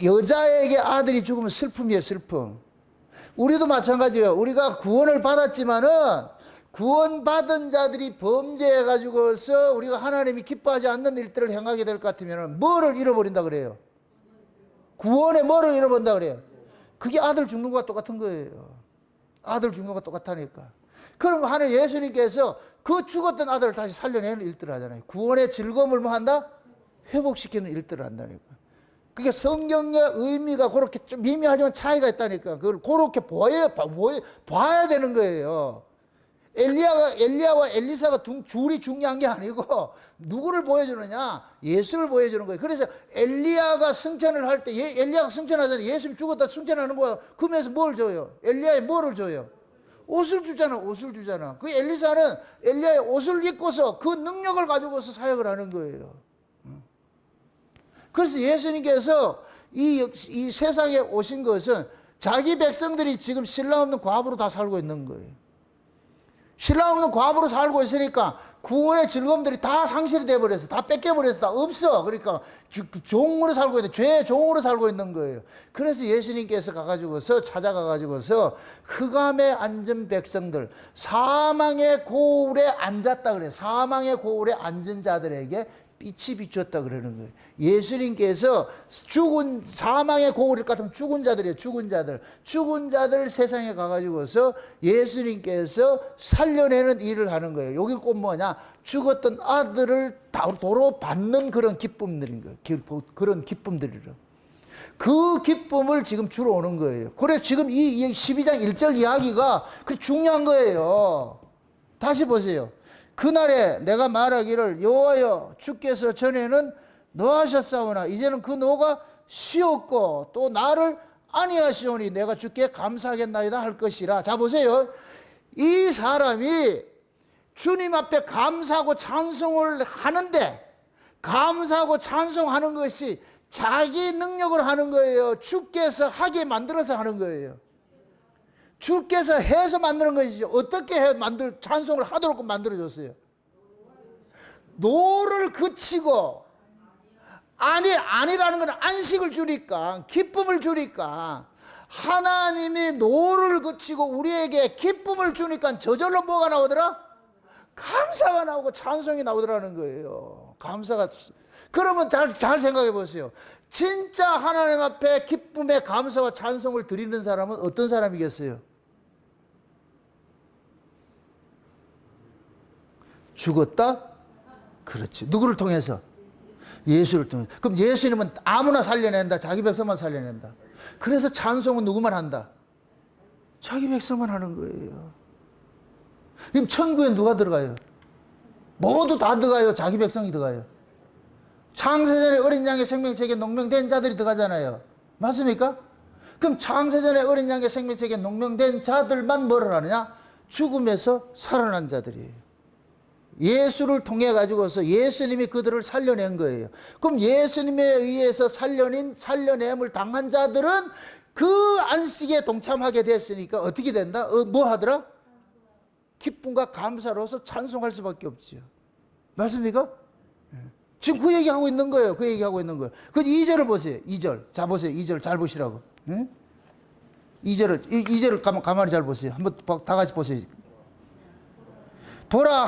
여자에게 아들이 죽으면 슬픔이에요, 슬픔. 우리도 마찬가지예요. 우리가 구원을 받았지만은 구원받은 자들이 범죄해가지고서 우리가 하나님이 기뻐하지 않는 일들을 행하게 될 것 같으면 뭐를 잃어버린다 그래요? 구원의 뭐를 잃어버린다 그래요? 그게 아들 죽는 것과 똑같은 거예요. 아들 죽는 것과 똑같다니까. 그럼 하늘 예수님께서 그 죽었던 아들을 다시 살려내는 일들을 하잖아요. 구원의 즐거움을 뭐 한다? 회복시키는 일들을 한다니까. 그게 성경의 의미가 그렇게 좀 미묘하지만 차이가 있다니까. 그걸 그렇게 봐야 되는 거예요. 엘리야와 엘리사가 둘이 중요한 게 아니고 누구를 보여주느냐? 예수를 보여주는 거예요. 그래서 엘리야가 승천을 할 때 엘리야가 승천하잖아요. 예수님 죽었다 승천하는 거야. 그러면서 뭘 줘요? 엘리야에 뭐를 줘요? 옷을 주잖아. 옷을 주잖아. 그 엘리사는 엘리야의 옷을 입고서 그 능력을 가지고서 사역을 하는 거예요. 그래서 예수님께서 이 세상에 오신 것은 자기 백성들이 지금 신랑 없는 과부로 다 살고 있는 거예요. 신랑 없는 과부로 살고 있으니까 구원의 즐거움들이 다 상실이 돼버려서 다 뺏겨버려서 다 없어. 그러니까 종으로 살고 있는, 죄의 종으로 살고 있는 거예요. 그래서 예수님께서 찾아가가지고서 흑암에 앉은 백성들, 사망의 고울에 앉았다 그래요. 사망의 고울에 앉은 자들에게 빛이 비추었다 그러는 거예요. 예수님께서 사망의 고울일 것 같으면 죽은 자들이에요. 죽은 자들 세상에 가가지고서 예수님께서 살려내는 일을 하는 거예요. 여기 꼭 뭐냐? 죽었던 아들을 도로 받는 그런 기쁨들인 거예요. 그런 기쁨들이라. 그 기쁨을 지금 주러 오는 거예요. 그래서 지금 이 12장 1절 이야기가 중요한 거예요. 다시 보세요. 그날에 내가 말하기를 여호와여 주께서 전에는 노하셨사오나 이제는 그 노가 쉬었고 또 나를 아니하시오니 내가 주께 감사하겠나이다 할 것이라. 자 보세요. 이 사람이 주님 앞에 감사하고 찬송을 하는데 감사하고 찬송하는 것이 자기 능력으로 하는 거예요? 주께서 하게 만들어서 하는 거예요? 주께서 해서 만드는 것이죠. 어떻게 찬송을 하도록 만들어줬어요? 노를 그치고, 아니라는 건 안식을 주니까, 기쁨을 주니까, 하나님이 노를 그치고 우리에게 기쁨을 주니까 저절로 뭐가 나오더라? 감사가 나오고 찬송이 나오더라는 거예요. 감사가. 그러면 잘 생각해 보세요. 진짜 하나님 앞에 기쁨의 감사와 찬송을 드리는 사람은 어떤 사람이겠어요? 죽었다? 그렇지. 누구를 통해서? 예수를 통해서. 그럼 예수님은 아무나 살려낸다. 자기 백성만 살려낸다. 그래서 찬송은 누구만 한다? 자기 백성만 하는 거예요. 그럼 천국에 누가 들어가요? 모두 다 들어가요. 자기 백성이 들어가요. 창세전에 어린 양의 생명책에 농명된 자들이 들어가잖아요. 맞습니까? 그럼 창세전에 어린 양의 생명책에 농명된 자들만 뭐를 하느냐? 죽음에서 살아난 자들이에요. 예수를 통해 가지고서 예수님이 그들을 살려낸 거예요. 그럼 예수님에 의해서 살려냄을 당한 자들은 그 안식에 동참하게 됐으니까 어떻게 된다? 뭐 하더라? 기쁨과 감사로서 찬송할 수밖에 없죠. 맞습니까? 지금 그 얘기하고 있는 거예요. 그 얘기하고 있는 거예요. 그 2절을 보세요. 2절. 자 보세요. 2절 잘 보시라고. 2절을 가만히 잘 보세요. 한번 다 같이 보세요. 보라,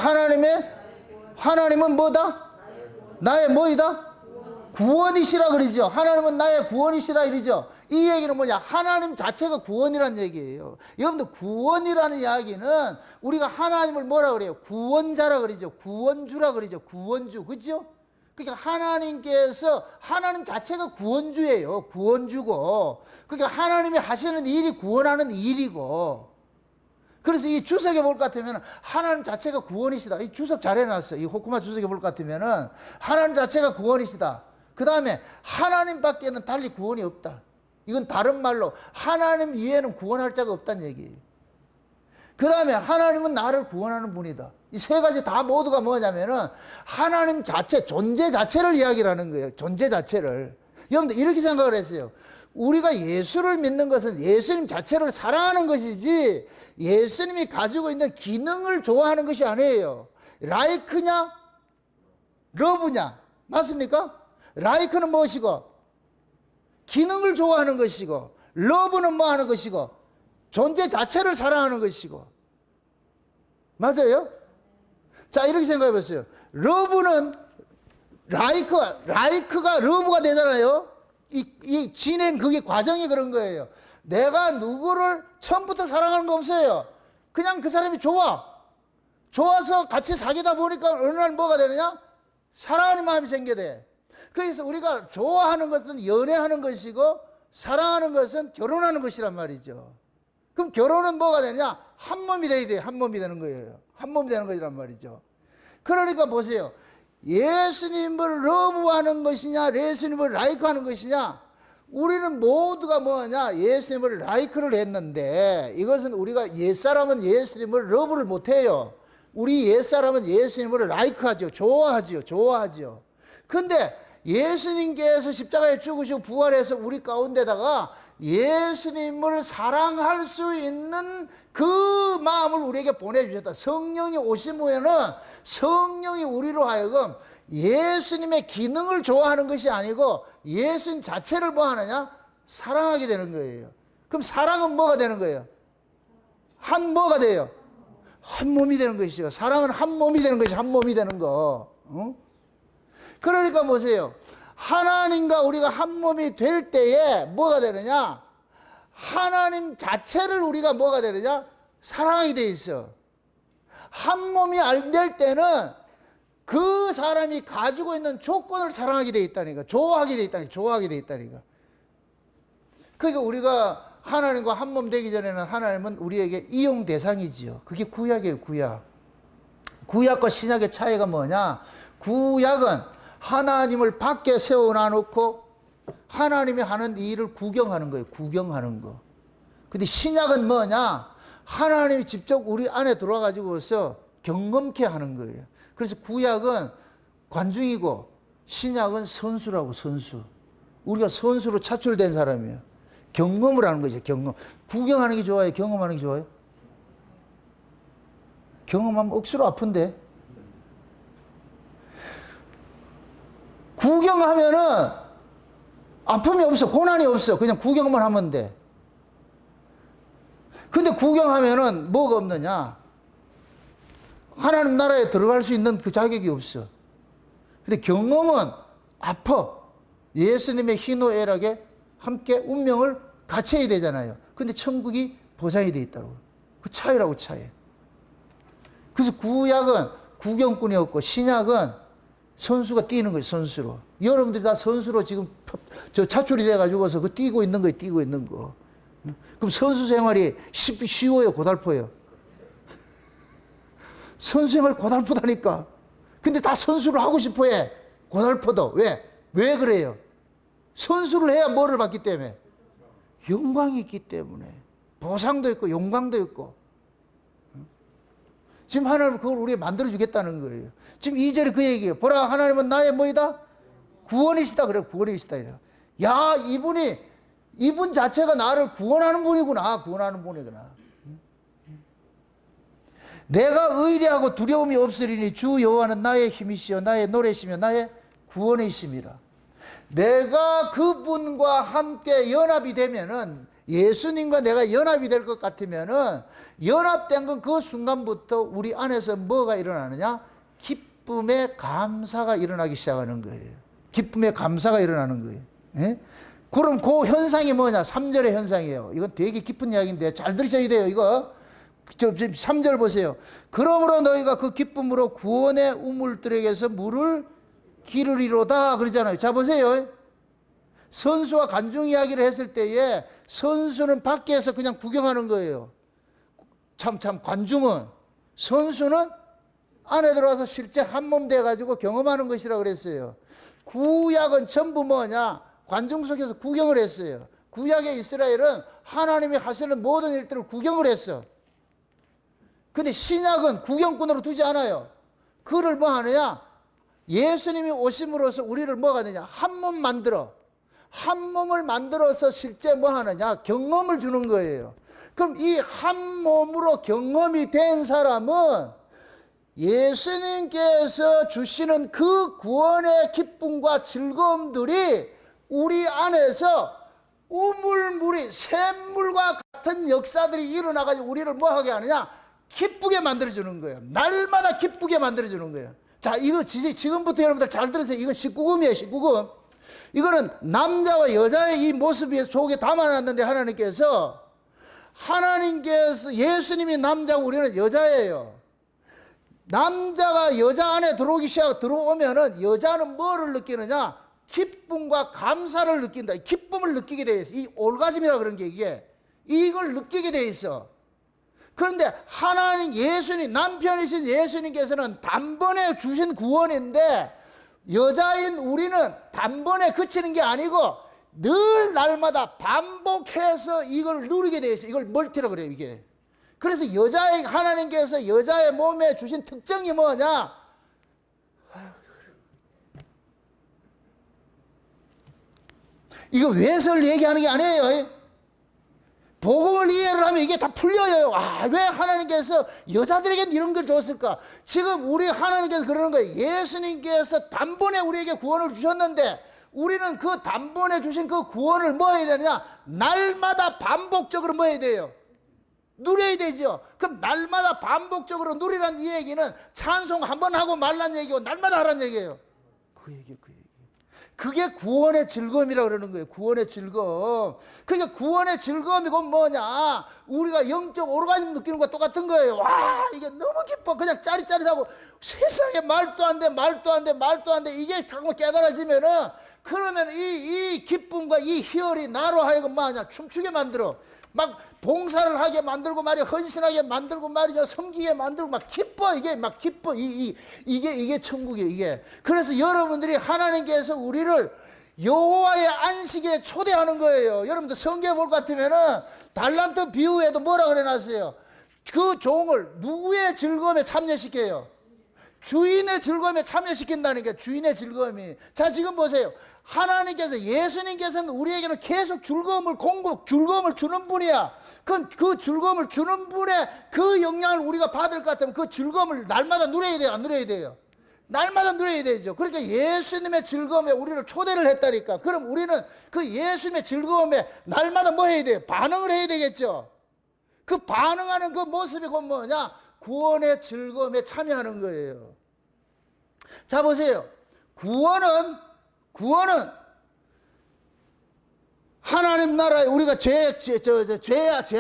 하나님은 뭐다? 나의 뭐이다? 구원이시라 그러죠. 하나님은 나의 구원이시라 이러죠. 이 얘기는 뭐냐? 하나님 자체가 구원이라는 얘기예요. 여러분들, 구원이라는 이야기는 우리가 하나님을 뭐라 그래요? 구원자라 그러죠. 구원주라 그러죠. 구원주. 그죠? 그러니까 하나님 자체가 구원주예요. 구원주고. 그러니까 하나님이 하시는 일이 구원하는 일이고. 그래서 이 주석에 볼 것 같으면 하나님 자체가 구원이시다. 이 주석 잘 해놨어요. 이 호쿠마 주석에 볼 것 같으면 하나님 자체가 구원이시다. 그 다음에 하나님밖에는 달리 구원이 없다. 이건 다른 말로 하나님 이외에는 구원할 자가 없다는 얘기예요. 그 다음에 하나님은 나를 구원하는 분이다. 이 세 가지 다 모두가 뭐냐면은 하나님 자체, 존재 자체를 이야기하는 거예요. 존재 자체를. 여러분들 이렇게 생각을 했어요. 우리가 예수를 믿는 것은 예수님 자체를 사랑하는 것이지 예수님이 가지고 있는 기능을 좋아하는 것이 아니에요. 라이크냐? 러브냐? 맞습니까? 라이크는 무엇이고? 기능을 좋아하는 것이고, 러브는 뭐 하는 것이고, 존재 자체를 사랑하는 것이고. 맞아요? 자, 이렇게 생각해 보세요. 러브는 라이크가 러브가 되잖아요. 이 진행 그게 과정이 그런 거예요. 내가 누구를 처음부터 사랑하는 거 없어요. 그냥 그 사람이 좋아서 같이 사귀다 보니까 어느 날 뭐가 되느냐? 사랑하는 마음이 생겨야 돼. 그래서 우리가 좋아하는 것은 연애하는 것이고 사랑하는 것은 결혼하는 것이란 말이죠. 그럼 결혼은 뭐가 되냐? 한 몸이 돼야 돼요. 한 몸이 되는 거예요. 한 몸이 되는 것이란 말이죠. 그러니까 보세요. 예수님을 러브하는 것이냐, 예수님을 라이크하는 것이냐, 우리는 모두가 뭐냐, 예수님을 라이크를 했는데, 이것은 우리가 옛사람은 예수님을 러브를 못해요. 우리 옛사람은 예수님을 라이크하죠. 좋아하죠. 근데 예수님께서 십자가에 죽으시고 부활해서 우리 가운데다가 예수님을 사랑할 수 있는 그 마음을 우리에게 보내주셨다. 성령이 오신 후에는 성령이 우리로 하여금 예수님의 기능을 좋아하는 것이 아니고 예수님 자체를 뭐 하느냐? 사랑하게 되는 거예요. 그럼 사랑은 뭐가 되는 거예요? 뭐가 돼요? 한 몸이 되는 것이죠. 사랑은 한 몸이 되는 것이 한 몸이 되는 거. 응? 그러니까 보세요. 하나님과 우리가 한 몸이 될 때에 뭐가 되느냐? 하나님 자체를 우리가 뭐가 되느냐? 사랑하게 돼 있어. 한 몸이 안 될 때는 그 사람이 가지고 있는 조건을 사랑하게 돼 있다니까. 좋아하게 돼 있다니까. 그러니까 우리가 하나님과 한 몸 되기 전에는 하나님은 우리에게 이용 대상이지요. 그게 구약이에요, 구약. 구약과 신약의 차이가 뭐냐? 구약은 하나님을 밖에 세워놔 놓고 하나님이 하는 일을 구경하는 거예요. 구경하는 거. 근데 신약은 뭐냐? 하나님이 직접 우리 안에 들어와가지고서 경험케 하는 거예요. 그래서 구약은 관중이고 신약은 선수라고, 선수. 우리가 선수로 차출된 사람이에요. 경험을 하는 거죠, 경험. 구경하는 게 좋아요? 경험하는 게 좋아요? 경험하면 억수로 아픈데. 구경하면은 아픔이 없어. 고난이 없어. 그냥 구경만 하면 돼. 근데 구경하면은 뭐가 없느냐? 하나님 나라에 들어갈 수 있는 그 자격이 없어. 근데 경험은 아파. 예수님의 희노애락에 함께 운명을 같이 해야 되잖아요. 근데 천국이 보장이 돼 있다고. 그 차이라고, 차이. 그래서 구약은 구경꾼이었고 신약은 선수가 뛰는 거예요, 선수로. 여러분들이 다 선수로 지금 차출이 돼가지고서 그 뛰고 있는 거. 그럼 선수 생활이 쉬워요, 고달퍼요? 선수 생활 고달프다니까. 근데 다 선수를 하고 싶어 해. 고달퍼도. 왜 그래요? 선수를 해야 뭐를 받기 때문에? 영광이 있기 때문에. 보상도 있고, 영광도 있고. 지금 하나님은 그걸 우리에게 만들어주겠다는 거예요. 지금 2절에 그 얘기예요. 보라, 하나님은 나의 뭐이다? 구원이시다. 그래, 구원이시다. 이래. 야, 이분 자체가 나를 구원하는 분이구나. 내가 의리하고 두려움이 없으리니 주 여호와는 나의 힘이시여 나의 노래시며 나의 구원이심이라. 내가 그분과 함께 연합이 되면은, 예수님과 내가 연합이 될 것 같으면은, 연합된 건 그 순간부터 우리 안에서 뭐가 일어나느냐? 기쁨의 감사가 일어나기 시작하는 거예요. 기쁨의 감사가 일어나는 거예요. 예? 그럼 그 현상이 뭐냐? 3절의 현상이에요. 이건 되게 깊은 이야기인데 잘 들으셔야 돼요. 이거 3절 보세요. 그러므로 너희가 그 기쁨으로 구원의 우물들에게서 물을 기르리로다 그러잖아요. 자 보세요. 선수와 관중 이야기를 했을 때에 선수는 밖에서 그냥 구경하는 거예요. 참 관중은, 선수는 안에 들어와서 실제 한몸 돼가지고 경험하는 것이라고 그랬어요. 구약은 전부 뭐냐? 관중 속에서 구경을 했어요. 구약의 이스라엘은 하나님이 하시는 모든 일들을 구경을 했어. 근데 신약은 구경꾼으로 두지 않아요. 그를 뭐 하느냐? 예수님이 오심으로써 우리를 뭐가 되냐? 한 몸 만들어. 한 몸을 만들어서 실제 뭐 하느냐? 경험을 주는 거예요. 그럼 이 한 몸으로 경험이 된 사람은 예수님께서 주시는 그 구원의 기쁨과 즐거움들이 우리 안에서 우물물이 샘물과 같은 역사들이 일어나가지고 우리를 뭐 하게 하느냐? 기쁘게 만들어주는 거예요. 날마다 기쁘게 만들어주는 거예요. 자, 이거 지금부터 여러분들 잘 들으세요. 이건 19금이에요, 19금. 이거는 남자와 여자의 이 모습이 속에 담아놨는데 하나님께서 예수님이 남자고 우리는 여자예요. 남자가 여자 안에 들어오면은 여자는 뭐를 느끼느냐? 기쁨과 감사를 느낀다. 기쁨을 느끼게 돼 있어. 이 올가즘이라 그런 게 이걸 느끼게 돼 있어. 그런데 하나님 예수님, 남편이신 예수님께서는 단번에 주신 구원인데 여자인 우리는 단번에 그치는 게 아니고 늘 날마다 반복해서 이걸 누리게 돼 있어. 이걸 멀티라 그래요, 이게. 그래서 하나님께서 여자의 몸에 주신 특징이 뭐냐? 이거 외설 얘기하는 게 아니에요. 복음을 이해를 하면 이게 다 풀려요. 왜 하나님께서 여자들에게 이런 걸 줬을까? 지금 우리 하나님께서 그러는 거예요. 예수님께서 단번에 우리에게 구원을 주셨는데 우리는 그 단번에 주신 그 구원을 뭐 해야 되느냐? 날마다 반복적으로 뭐 해야 돼요? 누려야 되죠. 그럼 날마다 반복적으로 누리란 이 얘기는 찬송 한 번 하고 말란 얘기고 날마다 하란 얘기예요. 그 얘기. 그게 구원의 즐거움이라고 그러는 거예요. 구원의 즐거움. 그러니까 구원의 즐거움이고 뭐냐? 우리가 영적 오르가즘 느끼는 것과 똑같은 거예요. 와, 이게 너무 기뻐. 그냥 짜릿짜릿하고 세상에 말도 안 돼. 이게 자꾸 깨달아지면은 그러면 이 기쁨과 이 희열이 나로 하여금 뭐하냐? 춤추게 만들어. 막 봉사를 하게 만들고 말이야. 헌신하게 만들고 말이야. 섬기게 만들고 막 기뻐. 이게 막 기뻐. 이게 천국이에요, 이게. 그래서 여러분들이 하나님께서 우리를 여호와의 안식일에 초대하는 거예요. 여러분들 성경에 볼 것 같으면은 달란트 비유에도 뭐라 그래 놨어요? 그 종을 누구의 즐거움에 참여시켜요? 주인의 즐거움에 참여시킨다는 게 주인의 즐거움이. 자, 지금 보세요. 하나님께서, 예수님께서는 우리에게는 계속 즐거움을 주는 분이야. 그 즐거움을 주는 분의 그 영향을 우리가 받을 것 같으면 그 즐거움을 날마다 누려야 돼요? 안 누려야 돼요? 날마다 누려야 되죠. 그러니까 예수님의 즐거움에 우리를 초대를 했다니까. 그럼 우리는 그 예수님의 즐거움에 날마다 뭐 해야 돼요? 반응을 해야 되겠죠. 그 반응하는 그 모습이 곧 뭐냐? 구원의 즐거움에 참여하는 거예요. 자, 보세요. 구원은 하나님 나라에 우리가 죄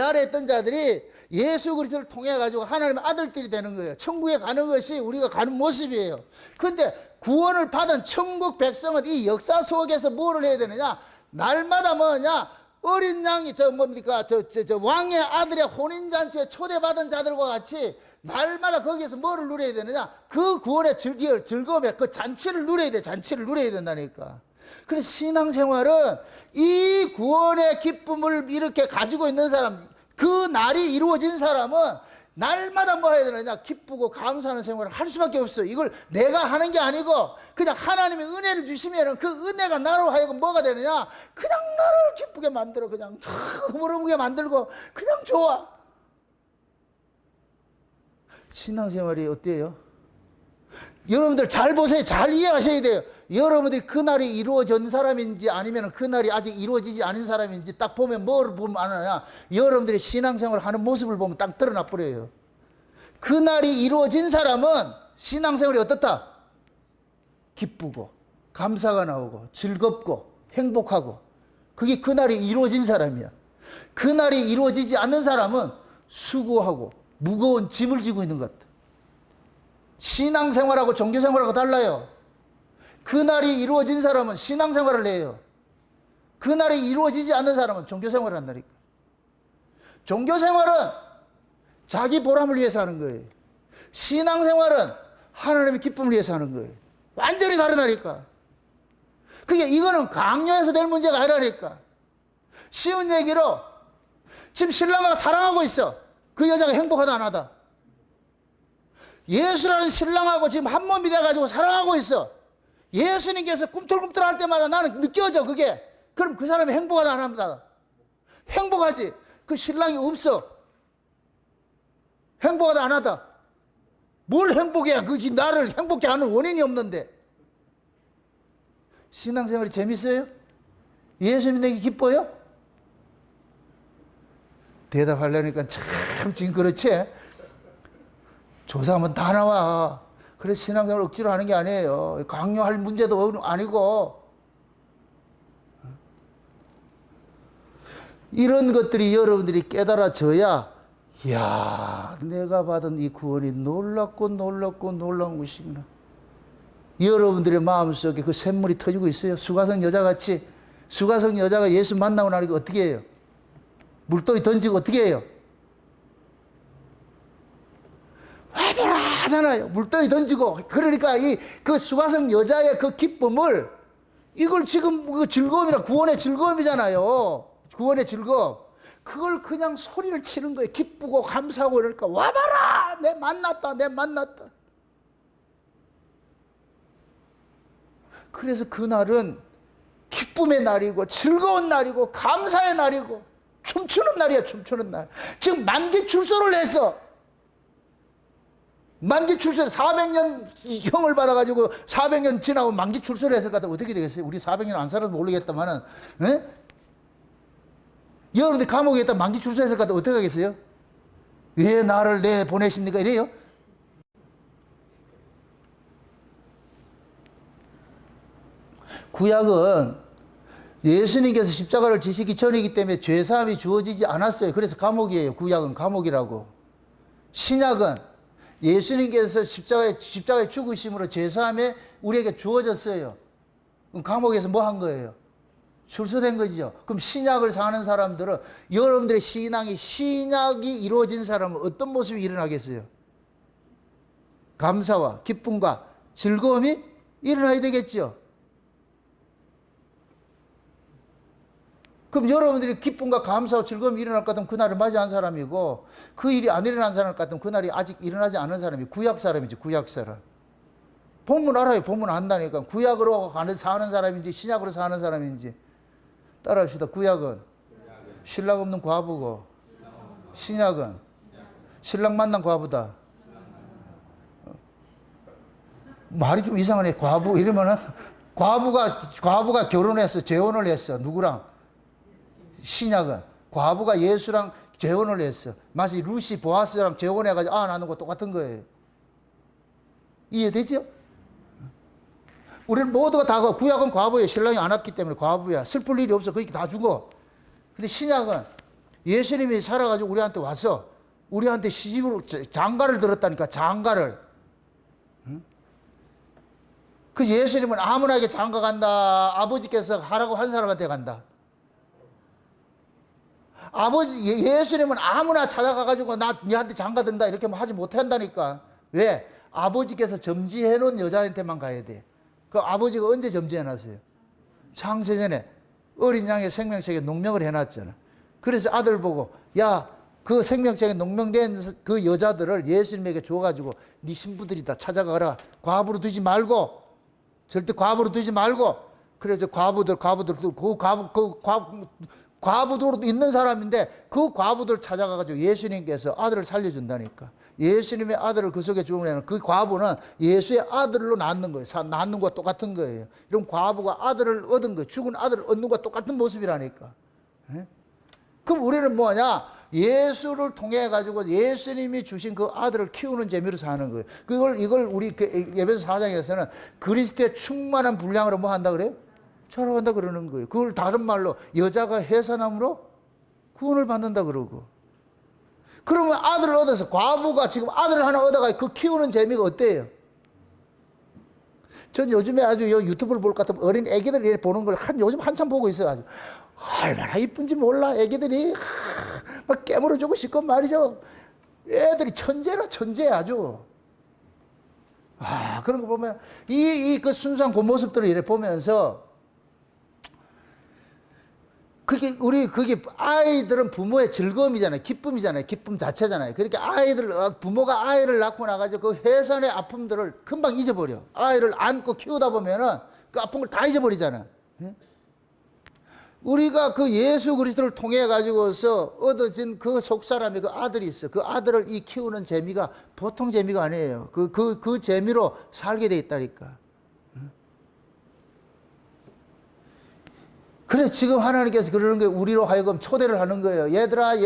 아래 있던 자들이 예수 그리스도를 통해 가지고 하나님의 아들들이 되는 거예요. 천국에 가는 것이 우리가 가는 모습이에요. 그런데 구원을 받은 천국 백성은 이 역사 속에서 뭐를 해야 되느냐? 날마다 뭐냐? 어린 양이 왕의 아들의 혼인잔치에 초대받은 자들과 같이 날마다 거기에서 뭐를 누려야 되느냐? 그 구원의 즐거움에 그 잔치를 누려야 돼. 잔치를 누려야 된다니까. 그래서 신앙생활은 이 구원의 기쁨을 이렇게 가지고 있는 사람, 그 날이 이루어진 사람은 날마다 뭐 해야 되느냐? 기쁘고 감사하는 생활을 할 수밖에 없어요. 이걸 내가 하는 게 아니고 그냥 하나님이 은혜를 주시면 그 은혜가 나로 하여금 뭐가 되느냐? 그냥 나를 기쁘게 만들어. 그냥 흐뭇하게 만들고 그냥 좋아. 신앙생활이 어때요? 여러분들 잘 보세요. 잘 이해하셔야 돼요. 여러분들이 그날이 이루어진 사람인지 아니면 그날이 아직 이루어지지 않은 사람인지 딱 보면 뭘 보면 아느냐? 여러분들이 신앙생활을 하는 모습을 보면 딱 드러나 버려요. 그날이 이루어진 사람은 신앙생활이 어떻다? 기쁘고 감사가 나오고 즐겁고 행복하고, 그게 그날이 이루어진 사람이야. 그날이 이루어지지 않는 사람은 수고하고 무거운 짐을 지고 있는 것 같아. 신앙생활하고 종교생활하고 달라요. 그날이 이루어진 사람은 신앙생활을 해요. 그날이 이루어지지 않는 사람은 종교생활을 한다니까. 종교생활은 자기 보람을 위해서 하는 거예요. 신앙생활은 하나님의 기쁨을 위해서 하는 거예요. 완전히 다르다니까. 그게 이거는 강요해서 될 문제가 아니라니까. 쉬운 얘기로 지금 신랑과 사랑하고 있어. 그 여자가 행복하다 안 하다. 예수라는 신랑하고 지금 한 몸이 돼가지고 사랑하고 있어. 예수님께서 꿈틀꿈틀 할 때마다 나는 느껴져 그게. 그럼 그 사람이 행복하다 안 합니다. 행복하지. 그 신랑이 없어. 행복하다 안 하다. 뭘 행복해야 그게 나를 행복해 하는 원인이 없는데. 신앙생활이 재밌어요? 예수 믿는 게 기뻐요? 대답하려니까 참 지금 그렇지. 조사하면 다 나와. 그래서 신앙생활 억지로 하는 게 아니에요. 강요할 문제도 아니고. 이런 것들이 여러분들이 깨달아져야, 이야, 내가 받은 이 구원이 놀랍고 놀랍고 놀라운 것이구나. 여러분들의 마음속에 그 샘물이 터지고 있어요. 수가성 여자같이. 수가성 여자가 예수 만나고 나니까 어떻게 해요? 물동이 던지고 어떻게 해요? 와봐라 하잖아요. 물동이 던지고. 그러니까 그 수가성 여자의 그 기쁨을, 이걸 지금 그 즐거움이라, 구원의 즐거움이잖아요. 구원의 즐거움. 그걸 그냥 소리를 치는 거예요. 기쁘고 감사하고. 그러니까 와봐라, 내 만났다, 내 만났다. 그래서 그날은 기쁨의 날이고 즐거운 날이고 감사의 날이고 춤추는 날이야. 춤추는 날. 지금 만기 출소를 했어. 만기 출소, 400년 형을 받아가지고 400년 지나고 만기 출소를 했을 것 같아. 어떻게 되겠어요? 우리 400년 안 살아도 모르겠다마는, 에? 여러분들 감옥에 있다 만기 출소했을 것 같아. 어떻게 하겠어요? 왜 나를 내보내십니까? 이래요? 구약은 예수님께서 십자가를 지시기 전이기 때문에 죄사함이 주어지지 않았어요. 그래서 감옥이에요. 구약은 감옥이라고. 신약은 예수님께서 십자가에 죽으심으로 죄사함이 우리에게 주어졌어요. 그럼 감옥에서 뭐 한 거예요? 출소된 거죠. 그럼 신약을 사는 사람들은, 여러분들의 신약이 이루어진 사람은 어떤 모습이 일어나겠어요? 감사와 기쁨과 즐거움이 일어나야 되겠죠. 그럼 여러분들이 기쁨과 감사와 즐거움이 일어날 것 같으면 그날을 맞이한 사람이고, 그 일이 안 일어난 사람 같으면 그날이 아직 일어나지 않은 사람이 구약 사람이지. 구약 사람. 본문 알아요. 본문 안다니까. 구약으로 사는 사람인지 신약으로 사는 사람인지 따라합시다. 구약은 신랑 없는 과부고, 신약은 신랑 만난 과부다. 말이 좀 이상하네. 과부 이러면은 과부가 결혼했어. 재혼을 했어. 누구랑? 신약은 과부가 예수랑 재혼을 했어. 마치 루시 보아스랑 재혼해가지고 낳는 거 똑같은 거예요. 이해되죠? 우리는 모두가 다 구약은 과부예요. 신랑이 안 왔기 때문에 과부야. 슬플 일이 없어. 그렇게 다 죽어. 근데 신약은 예수님이 살아가지고 우리한테 와서 우리한테 시집으로 장가를 들었다니까. 장가를. 그 예수님은 아무나에게 장가 간다. 아버지께서 하라고 한 사람한테 간다. 예수님은 아무나 찾아가가지고 니한테 장가 든다 이렇게 하지 못한다니까. 왜? 아버지께서 점지해 놓은 여자한테만 가야 돼. 그 아버지가 언제 점지해 놨어요? 창세전에 어린 양의 생명책에 농명을 해놨잖아. 그래서 아들 보고, 야, 그 생명책에 농명된 그 여자들을 예수님에게 줘가지고 네 신부들이다 찾아가라. 과부로 두지 말고, 절대 과부로 두지 말고. 그래서 과부도 있는 사람인데 그 과부들 찾아가가지고 예수님께서 아들을 살려준다니까. 예수님의 아들을 그 속에 주면 그 과부는 예수의 아들로 낳는 거예요. 낳는 것과 똑같은 거예요. 이런 과부가 아들을 얻은 거예요. 죽은 아들을 얻는 것과 똑같은 모습이라니까. 에? 그럼 우리는 뭐냐? 예수를 통해 가지고 예수님이 주신 그 아들을 키우는 재미로 사는 거예요. 이걸 우리 에베소 4장에서는 그리스도의 충만한 분량으로 뭐 한다 그래요? 자라간다 그러는 거예요. 그걸 다른 말로 여자가 해산함으로 구원을 받는다 그러고. 그러면 아들을 얻어서, 과부가 지금 아들을 하나 얻어가 그 키우는 재미가 어때요? 전 요즘에 아주 유튜브를 볼 것 같으면 어린 애기들이 보는 걸 요즘 한참 보고 있어요. 아주 얼마나 이쁜지 몰라. 애기들이 막 깨물어주고 싶고 말이죠. 애들이 천재라, 천재 아주. 그런 거 보면 그 순수한 그 모습들을 이렇게 보면서 그게 아이들은 부모의 즐거움이잖아요. 기쁨이잖아요. 기쁨 자체잖아요. 그러니까 부모가 아이를 낳고 나가지고 그 해산의 아픔들을 금방 잊어버려. 아이를 안고 키우다 보면은 그 아픔을 다 잊어버리잖아. 예? 우리가 그 예수 그리스도를 통해 가지고서 얻어진 그 속사람이 그 아들이 있어. 그 아들을 키우는 재미가 보통 재미가 아니에요. 그 재미로 살게 돼 있다니까. 그래 지금 하나님께서 그러는 게 우리로 하여금 초대를 하는 거예요. 얘들아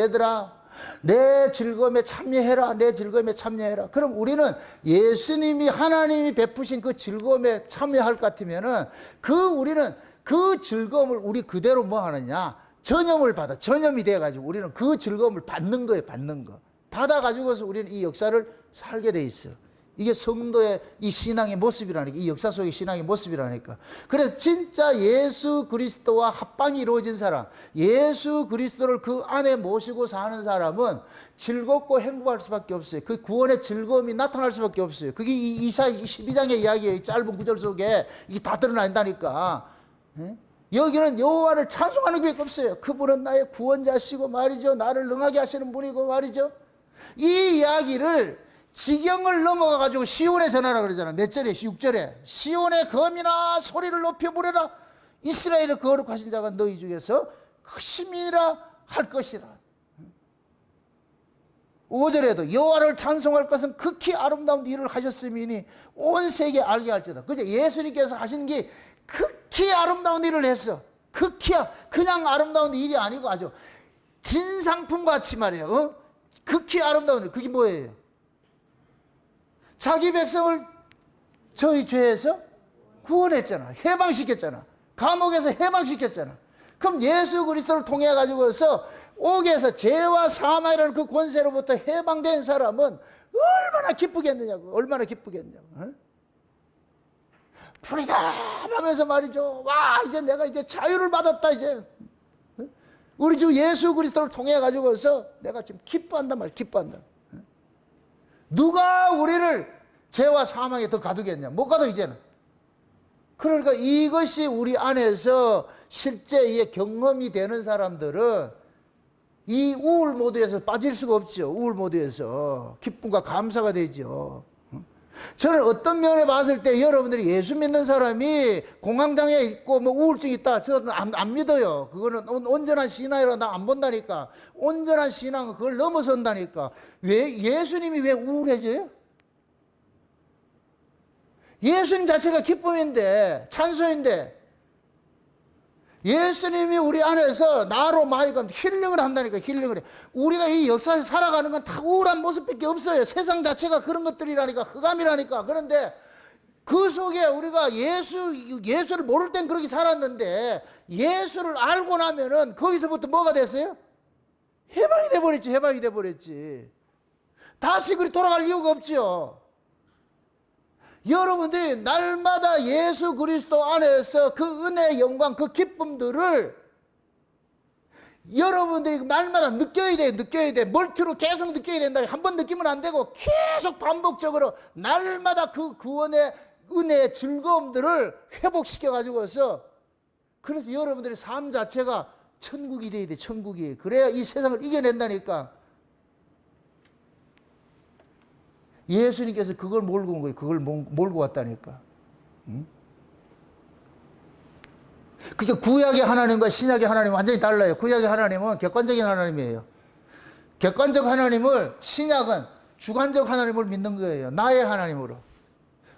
내 즐거움에 참여해라. 내 즐거움에 참여해라. 그럼 우리는 예수님이 하나님이 베푸신 그 즐거움에 참여할 것 같으면은 우리는 그 즐거움을 우리 그대로 뭐 하느냐? 전염이 돼가지고 우리는 그 즐거움을 받는 거예요. 받는 거. 받아가지고서 우리는 이 역사를 살게 돼 있어. 이게 성도의 이 신앙의 모습이라니까. 이 역사 속의 신앙의 모습이라니까. 그래서 진짜 예수 그리스도와 합방이 이루어진 사람, 예수 그리스도를 그 안에 모시고 사는 사람은 즐겁고 행복할 수밖에 없어요. 그 구원의 즐거움이 나타날 수밖에 없어요. 그게 이 이사 12장의 이야기예요. 이 짧은 구절 속에 이게 다 드러난다니까. 예? 여기는 여호와를 찬송하는 게 없어요. 그분은 나의 구원자시고 말이죠. 나를 능하게 하시는 분이고 말이죠. 이 이야기를 지경을 넘어가가지고 시온에 전하라 그러잖아. 몇 절에? 6절에. 시온의 검이나 소리를 높여 부르라. 이스라엘의 거룩하신 자가 너희 중에서 그 시민이라 할 것이라. 5절에도 여호와를 찬송할 것은 극히 아름다운 일을 하셨음이니 온 세계 알게 할지어다. 그죠? 예수님께서 하신 게 극히 아름다운 일을 했어. 극히야. 그냥 아름다운 일이 아니고 아주 진상품 같이 말이에요. 극히 아름다운 일. 그게 뭐예요? 자기 백성을 저희 죄에서 구원했잖아. 해방시켰잖아. 감옥에서 해방시켰잖아. 그럼 예수 그리스도를 통해 가지고서 옥에서 죄와 사망이라는 그 권세로부터 해방된 사람은 얼마나 기쁘겠느냐고. 얼마나 기쁘겠냐고. 불이다하면서 말이죠. 와, 이제 내가 이제 자유를 받았다 이제. 우리 주 예수 그리스도를 통해 가지고서 내가 지금 기뻐한단 말이야. 기뻐한다. 누가 우리를 죄와 사망에 더 가두겠냐? 못 가둬 이제는. 그러니까 이것이 우리 안에서 실제 이게 경험이 되는 사람들은 이 우울 모드에서 빠질 수가 없죠. 우울 모드에서 기쁨과 감사가 되죠. 저는 어떤 면에 봤을 때 여러분들이 예수 믿는 사람이 공황장애 있고 뭐 우울증 있다. 저는 안 믿어요. 그거는 온전한 신앙이라 나 안 본다니까. 온전한 신앙은 그걸 넘어선다니까. 예수님이 왜 우울해져요? 예수님 자체가 기쁨인데, 찬송인데, 예수님이 우리 안에서 나로 마이가 힐링을 한다니까. 힐링을 해. 우리가 이 역사에서 살아가는 건 다 우울한 모습밖에 없어요. 세상 자체가 그런 것들이라니까. 흑암이라니까. 그런데 그 속에 우리가 예수를 모를 땐 그렇게 살았는데 예수를 알고 나면은 거기서부터 뭐가 됐어요? 해방이 돼버렸지. 해방이 돼버렸지. 다시 그리 돌아갈 이유가 없지요. 여러분들이 날마다 예수 그리스도 안에서 그 은혜의 영광, 그 기쁨들을 여러분들이 날마다 느껴야 돼. 느껴야 돼. 멀티로 계속 느껴야 된다. 한 번 느끼면 안 되고 계속 반복적으로 날마다 그 구원의 은혜의 즐거움들을 회복시켜 가지고서, 그래서 여러분들의 삶 자체가 천국이 돼야 돼. 천국이. 그래야 이 세상을 이겨낸다니까. 예수님께서 그걸 몰고 온 거예요. 그걸 몰고 왔다니까. 응? 그러니까 구약의 하나님과 신약의 하나님은 완전히 달라요. 구약의 하나님은 객관적인 하나님이에요. 객관적 하나님을, 신약은 주관적 하나님을 믿는 거예요. 나의 하나님으로.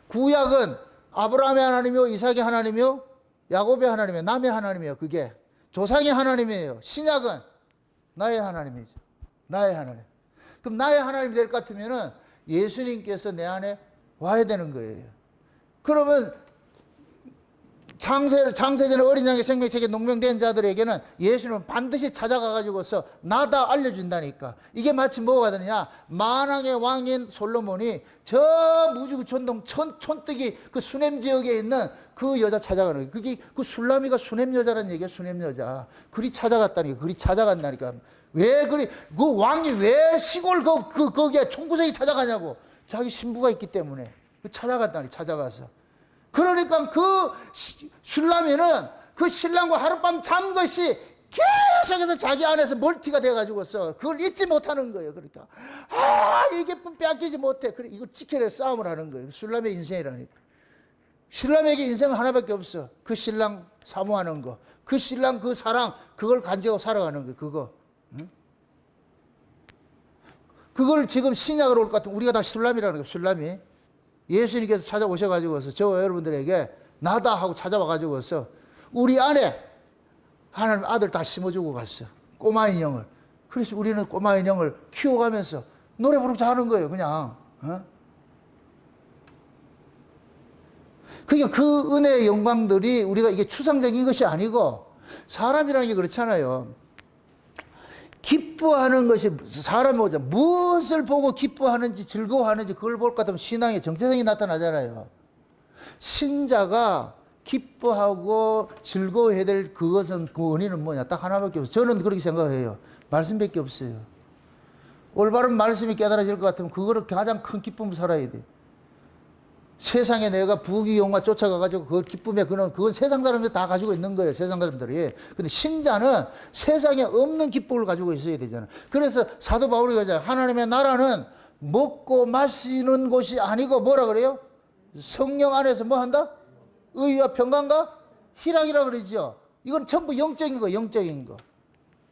구약은 아브라함의 하나님이요, 이삭의 하나님이요, 야곱의 하나님이요, 남의 하나님이에요. 그게 조상의 하나님이에요. 신약은 나의 하나님이죠. 나의 하나님. 그럼 나의 하나님이 될 것 같으면은 예수님께서 내 안에 와야 되는 거예요. 그러면 창세전에 어린 양의 생명책에 농명된 자들에게는 예수님은 반드시 찾아가가지고서 나다 알려준다니까. 이게 마치 뭐가 되느냐, 만왕의 왕인 솔로몬이 저 무지개 촌동 촌뜨기 그 수냄 지역에 있는 그 여자 찾아가는 거예요. 그게 그 술라미가 수냄 여자라는 얘기예요. 수냄 여자. 그리 찾아갔다니까. 그리 찾아간다니까. 왜 그리 그 왕이 왜 시골 거기에 총구석에 찾아가냐고. 자기 신부가 있기 때문에 찾아갔다니. 찾아가서. 그러니까 그 술라미는 그 신랑과 하룻밤 잔 것이 계속해서 자기 안에서 멀티가 돼가지고서 그걸 잊지 못하는 거예요. 그러니까 이게 빼앗기지 못해. 그래 이거 지켜낼 싸움을 하는 거예요. 술라미의 인생이라니까. 신랑에게 인생은 하나밖에 없어. 그 신랑 사모하는 거, 그 신랑 그 사랑, 그걸 간직하고 살아가는 거, 그거. 응? 그걸 지금 신약으로 올 것 같으면 우리가 다 술람이라는 거예요. 술람이. 예수님께서 찾아오셔가지고서 저 여러분들에게 나다 하고 찾아와가지고서 우리 안에 하나님 아들 다 심어주고 갔어. 꼬마 인형을. 그래서 우리는 꼬마 인형을 키워가면서 노래 부르자 하는 거예요. 그냥. 어? 그러니까 그 은혜의 영광들이 우리가 이게 추상적인 것이 아니고 사람이라는 게 그렇잖아요. 기뻐하는 것이 사람이 오죠. 무엇을 보고 기뻐하는지 즐거워하는지 그걸 볼 것 같으면 신앙의 정체성이 나타나잖아요. 신자가 기뻐하고 즐거워해야 될 그것은 그 원인은 뭐냐? 딱 하나밖에 없어요. 저는 그렇게 생각해요. 말씀밖에 없어요. 올바른 말씀이 깨달아질 것 같으면 그거를 가장 큰 기쁨으로 살아야 돼. 세상에 내가 부귀영화 쫓아가가지고 그걸 기쁨에 그건 세상 사람들이 다 가지고 있는 거예요. 세상 사람들이. 근데 신자는 세상에 없는 기쁨을 가지고 있어야 되잖아요. 그래서 사도 바울이 그러잖아요. 하나님의 나라는 먹고 마시는 곳이 아니고 뭐라 그래요? 성령 안에서 뭐 한다? 의와 평강과 희락이라 그러죠. 이건 전부 영적인 거, 영적인 거.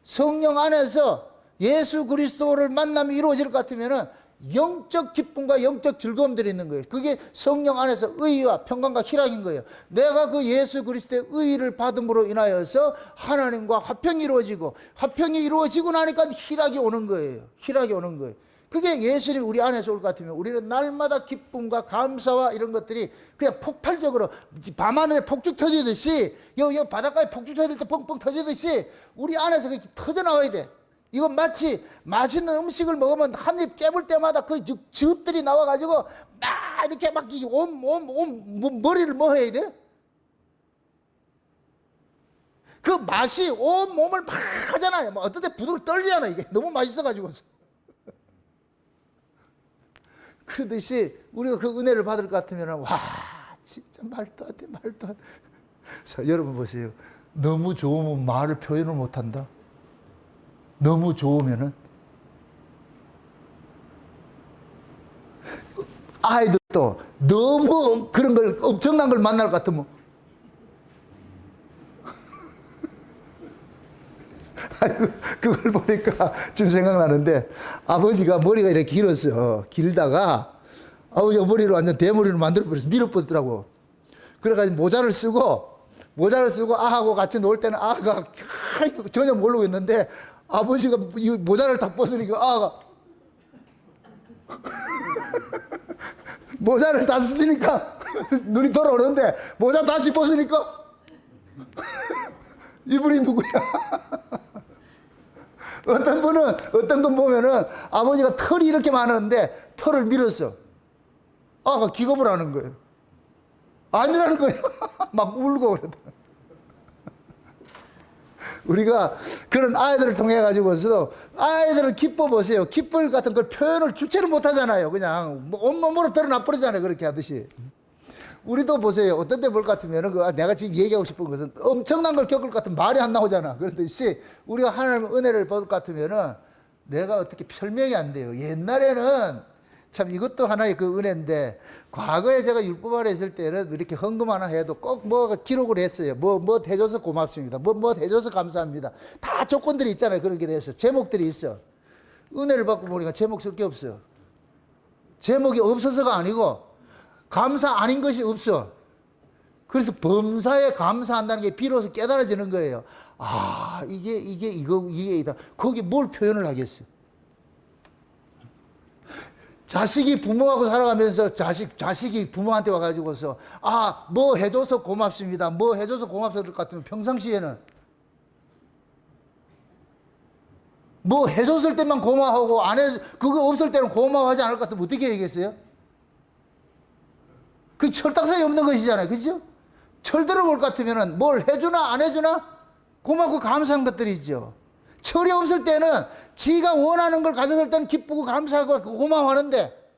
성령 안에서 예수 그리스도를 만남이 이루어질 것 같으면은 영적 기쁨과 영적 즐거움들이 있는 거예요. 그게 성령 안에서 의와 평강과 희락인 거예요. 내가 그 예수 그리스도의 의를 받음으로 인하여서 하나님과 화평이 이루어지고, 화평이 이루어지고 나니까 희락이 오는 거예요. 희락이 오는 거예요. 그게 예수님이 우리 안에서 올 것 같으면 우리는 날마다 기쁨과 감사와 이런 것들이 그냥 폭발적으로 밤하늘에 폭죽 터지듯이, 여기 바닷가에 폭죽 터질 때 뻥뻥 터지듯이 우리 안에서 그렇게 터져나와야 돼. 이건 마치 맛있는 음식을 먹으면 한 입 깨물 때마다 그 즙들이 나와가지고 막 이렇게 막 머리를 뭐 해야 돼? 그 맛이 온 몸을 막 하잖아요. 뭐 어떤 데 부들을 떨잖아. 이게 너무 맛있어가지고서. 그러듯이 우리가 그 은혜를 받을 것 같으면 와 진짜 말도 안 돼, 말도 안 돼. 자, 여러분 보세요. 너무 좋으면 말을 표현을 못한다. 너무 좋으면은 아이들도 너무 그런 걸 엄청난 걸 만날 것 같으면 그걸 보니까 좀 생각나는데 아버지가 머리가 이렇게 길었어. 길다가 아버지가 머리를 완전 대머리로 만들어버려서 밀어버리더라고. 그래가지고 모자를 쓰고 아하고 같이 놀 때는 아가 전혀 모르고 있는데 아버지가 이 모자를 다 벗으니까 아가 모자를 다 쓰니까 눈이 돌아오는데 모자 다시 벗으니까 이분이 누구야? 어떤 분 보면은 아버지가 털이 이렇게 많았는데 털을 밀었어. 아가 기겁을 하는 거예요. 아니라는 거예요. 막 울고 그러다. 우리가 그런 아이들을 통해 가지고서 아이들을 기뻐 보세요. 기쁨 같은 걸 표현을 주체를 못 하잖아요. 그냥 온몸으로 드러나 버리잖아요. 그렇게 하듯이. 우리도 보세요. 어떤 때 볼 것 같으면 내가 지금 얘기하고 싶은 것은 엄청난 걸 겪을 것 같으면 말이 안 나오잖아. 그렇듯이 우리가 하나님의 은혜를 받을 것 같으면은 내가 어떻게 설명이 안 돼요. 옛날에는 참 이것도 하나의 그 은혜인데 과거에 제가 율법 아래 있을 때는 이렇게 헌금 하나 해도 꼭 뭐 기록을 했어요. 뭐 해줘서 고맙습니다. 뭐 해줘서 감사합니다. 다 조건들이 있잖아요. 그렇게 돼서 제목들이 있어. 은혜를 받고 보니까 제목 쓸 게 없어요. 제목이 없어서가 아니고 감사 아닌 것이 없어. 그래서 범사에 감사한다는 게 비로소 깨달아지는 거예요. 아 이게 이다. 거기 뭘 표현을 하겠어. 자식이 부모하고 살아가면서 자식이 부모한테 와가지고서 뭐 해줘서 고맙습니다. 뭐 해줘서 고맙습니다 같으면 평상시에는 뭐 해줬을 때만 고마워하고 그거 없을 때는 고마워하지 않을 것 같으면 어떻게 얘기했어요? 그 철딱선이 없는 것이잖아요. 그죠? 철들어 올 것 같으면은 뭘 해주나 안 해주나 고맙고 감사한 것들이죠. 철이 없을 때는 지가 원하는 걸 가졌을 때는 기쁘고 감사하고 고마워하는데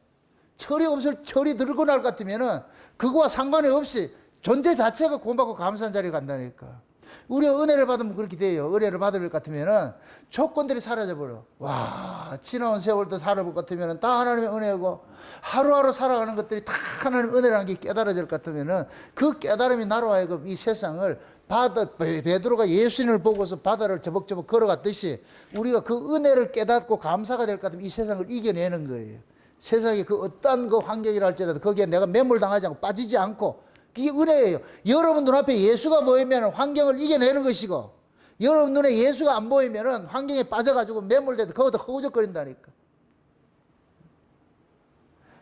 철이 들고 날 것 같으면은 그거와 상관이 없이 존재 자체가 고맙고 감사한 자리에 간다니까. 우리가 은혜를 받으면 그렇게 돼요. 은혜를 받을 것 같으면은 조건들이 사라져버려. 와, 지나온 세월도 살아볼 것 같으면은 다 하나님의 은혜고 하루하루 살아가는 것들이 다 하나님의 은혜라는 게 깨달아질 것 같으면은 그 깨달음이 나로 하여금 이 세상을 베드로가 예수님을 보고서 바다를 저벅저벅 걸어갔듯이 우리가 그 은혜를 깨닫고 감사가 될 것 같으면 이 세상을 이겨내는 거예요. 세상에 그 어떤 그 환경이라 할지라도 거기에 내가 매몰당하지 않고 빠지지 않고 그게 은혜예요. 여러분 눈앞에 예수가 보이면 환경을 이겨내는 것이고 여러분 눈에 예수가 안 보이면 환경에 빠져가지고 매몰돼도 거기다 허우적거린다니까.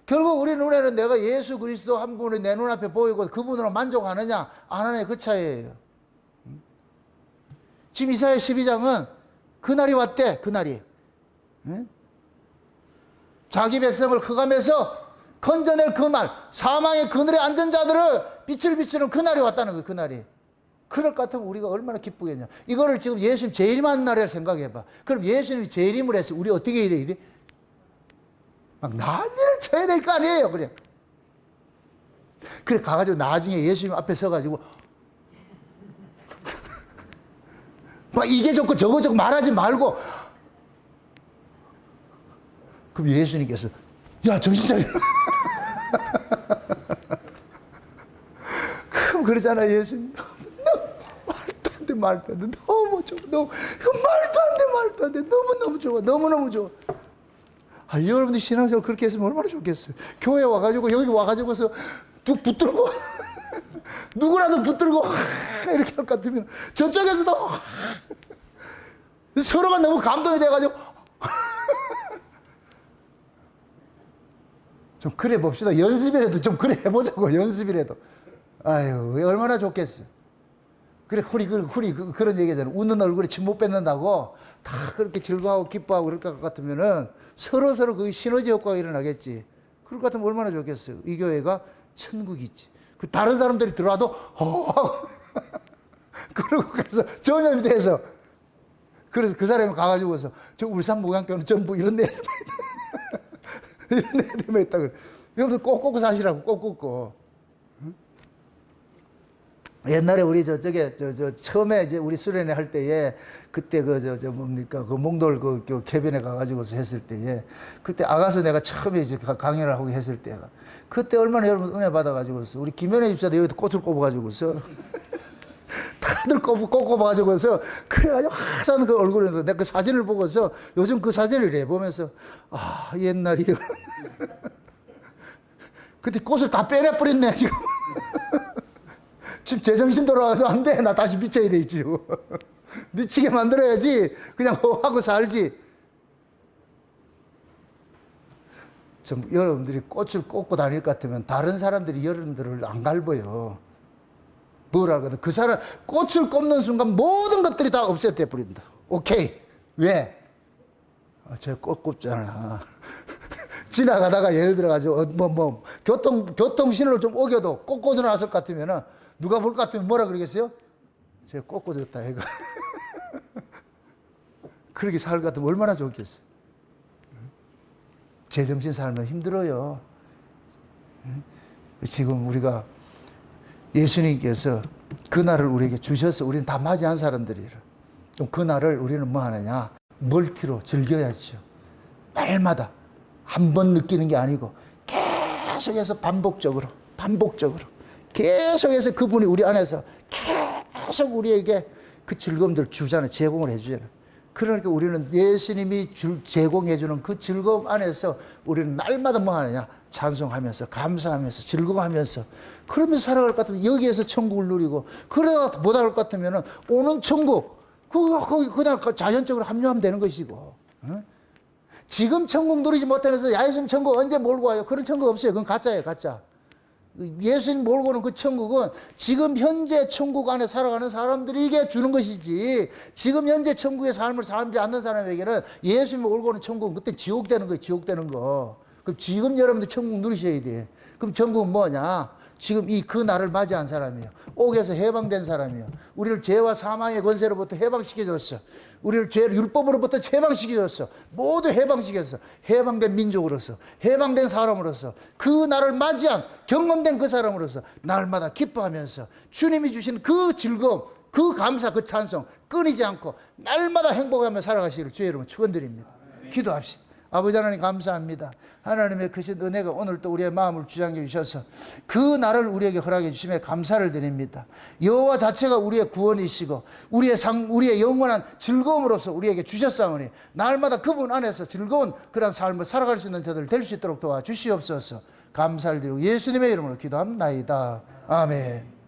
결국 우리 눈에는 내가 예수 그리스도 한 분이 내 눈앞에 보이고 그분으로 만족하느냐 안 하느냐 그 차이예요. 지금 이사야 12장은 그날이 왔대. 그날이. 자기 백성을 흑암에서 건져낼 그 말, 사망의 그늘에 앉은 자들을 빛을 비추는 그날이 왔다는 거예요. 그날이. 그럴 것 같으면 우리가 얼마나 기쁘겠냐. 이거를 지금 예수님 재림하는 날이라 생각해봐. 그럼 예수님이 재림을 했어. 우리 어떻게 해야 돼? 막 난리를 쳐야 될 거 아니에요. 그래 가가지고 나중에 예수님 앞에 서가지고 막 이게 좋고 저거 좋고 말하지 말고 그럼 예수님께서 야 정신 차려. 그럼 그러잖아 예수님. 말도 안 돼. 너무 좋아. 말도 안 돼. 너무너무 좋아. 너무너무 좋아. 여러분들 신앙생활 그렇게 했으면 얼마나 좋겠어요. 교회 와가지고 여기 와가지고서 붙들고 누구라도 붙들고 이렇게 할 것 같으면 저쪽에서도 서로가 너무 감동이 돼가지고 좀 그래 봅시다. 연습이라도 좀 그래 해보자고. 연습이라도. 아유 얼마나 좋겠어. 그래 그런 얘기잖아. 웃는 얼굴에 침 못 뱉는다고 다 그렇게 즐거워하고 기뻐하고 그럴 것 같으면은 서로 그 시너지 효과가 일어나겠지. 그럴 것 같으면 얼마나 좋겠어요. 이 교회가 천국이지. 그 다른 사람들이 들어와도 그러고 가서 전염이 돼서 그래서 그 사람이 가가지고서 저 울산 목양교는 전부 이런 애들만 이런 애들만 있다 그래. 여러분들 꼭 사시라고 꼭. 옛날에 우리 저쪽에 처음에 이제 우리 수련회 할 때에 그때 뭡니까 그 몽돌 그 캐빈에 가가지고서 했을 때에 그때 아가서 내가 처음에 이제 강연을 하고 했을 때가 그때 얼마나 여러분 은혜 받아가지고서 우리 김연애 집사도 여기도 꽃을 꼽아가지고서 다들 꼽아가지고서 그래가지고 화사한 그 얼굴에 내가 그 사진을 보고서 요즘 그 사진을 이래 보면서 옛날이요. 그때 꽃을 다 빼내버렸네 지금. 지금 제정신 돌아와서 안 돼. 나 다시 미쳐야 되지. 미치게 만들어야지. 그냥 하고 살지. 좀 여러분들이 꽃을 꽂고 다닐 것 같으면 다른 사람들이 여러분들을 안 갈보요. 뭐라 하거든. 그 사람 꽃을 꽂는 순간 모든 것들이 다 없애돼 버린다. 오케이. 왜? 저 꽃 꽂잖아. 지나가다가 예를 들어가지고 교통 신호를 좀 어겨도 꽃 꽂아놨을 것 같으면은 누가 볼 것 같으면 뭐라 그러겠어요? 제가 꽃 꽂았다 얘가. 그렇게 살 것 같으면 얼마나 좋겠어. 제정신 살면 힘들어요. 지금 우리가 예수님께서 그날을 우리에게 주셔서 우리는 다 맞이한 사람들이라. 그럼 그날을 우리는 뭐 하느냐? 멀티로 즐겨야죠. 날마다 한 번 느끼는 게 아니고 계속해서 반복적으로 계속해서 그분이 우리 안에서 계속 우리에게 그 즐거움들 주잖아요. 제공을 해주잖아요. 그러니까 우리는 예수님이 제공해주는 그 즐거움 안에서 우리는 날마다 뭐 하느냐? 찬송하면서 감사하면서 즐거워하면서 그러면서 살아갈 것 같으면 여기에서 천국을 누리고 그러다가 못할 것 같으면 오는 천국 그냥 자연적으로 합류하면 되는 것이고 지금 천국 누리지 못하면서 야, 예수님 천국 언제 몰고 와요? 그런 천국 없어요. 그건 가짜예요, 가짜. 예수님 몰고 오는 그 천국은 지금 현재 천국 안에 살아가는 사람들에게 주는 것이지, 지금 현재 천국의 삶을 살지 않는 사람에게는 예수님 몰고 오는 천국은 그때 지옥 되는 거예요, 지옥 되는 거. 그럼 지금 여러분들 천국 누리셔야 돼. 그럼 천국은 뭐냐? 지금 그 날을 맞이한 사람이에요. 옥에서 해방된 사람이에요. 우리를 죄와 사망의 권세로부터 해방시켜줬어. 우리를 죄 율법으로부터 해방시켜줬어. 모두 해방시켰어. 해방된 민족으로서, 해방된 사람으로서, 그 날을 맞이한 경험된 그 사람으로서 날마다 기뻐하면서 주님이 주신 그 즐거움, 그 감사, 그 찬송 끊이지 않고 날마다 행복하며 살아가시기를 주의 이름으로 축원드립니다. 기도합시다. 아버지 하나님 감사합니다. 하나님의 크신 은혜가 오늘 또 우리의 마음을 주장해 주셔서 그 날을 우리에게 허락해 주심에 감사를 드립니다. 여호와 자체가 우리의 구원이시고 우리의 영원한 즐거움으로서 우리에게 주셨사오니 날마다 그분 안에서 즐거운 그런 삶을 살아갈 수 있는 저들 될 수 있도록 도와주시옵소서. 감사를 드리고 예수님의 이름으로 기도합나이다. 아멘.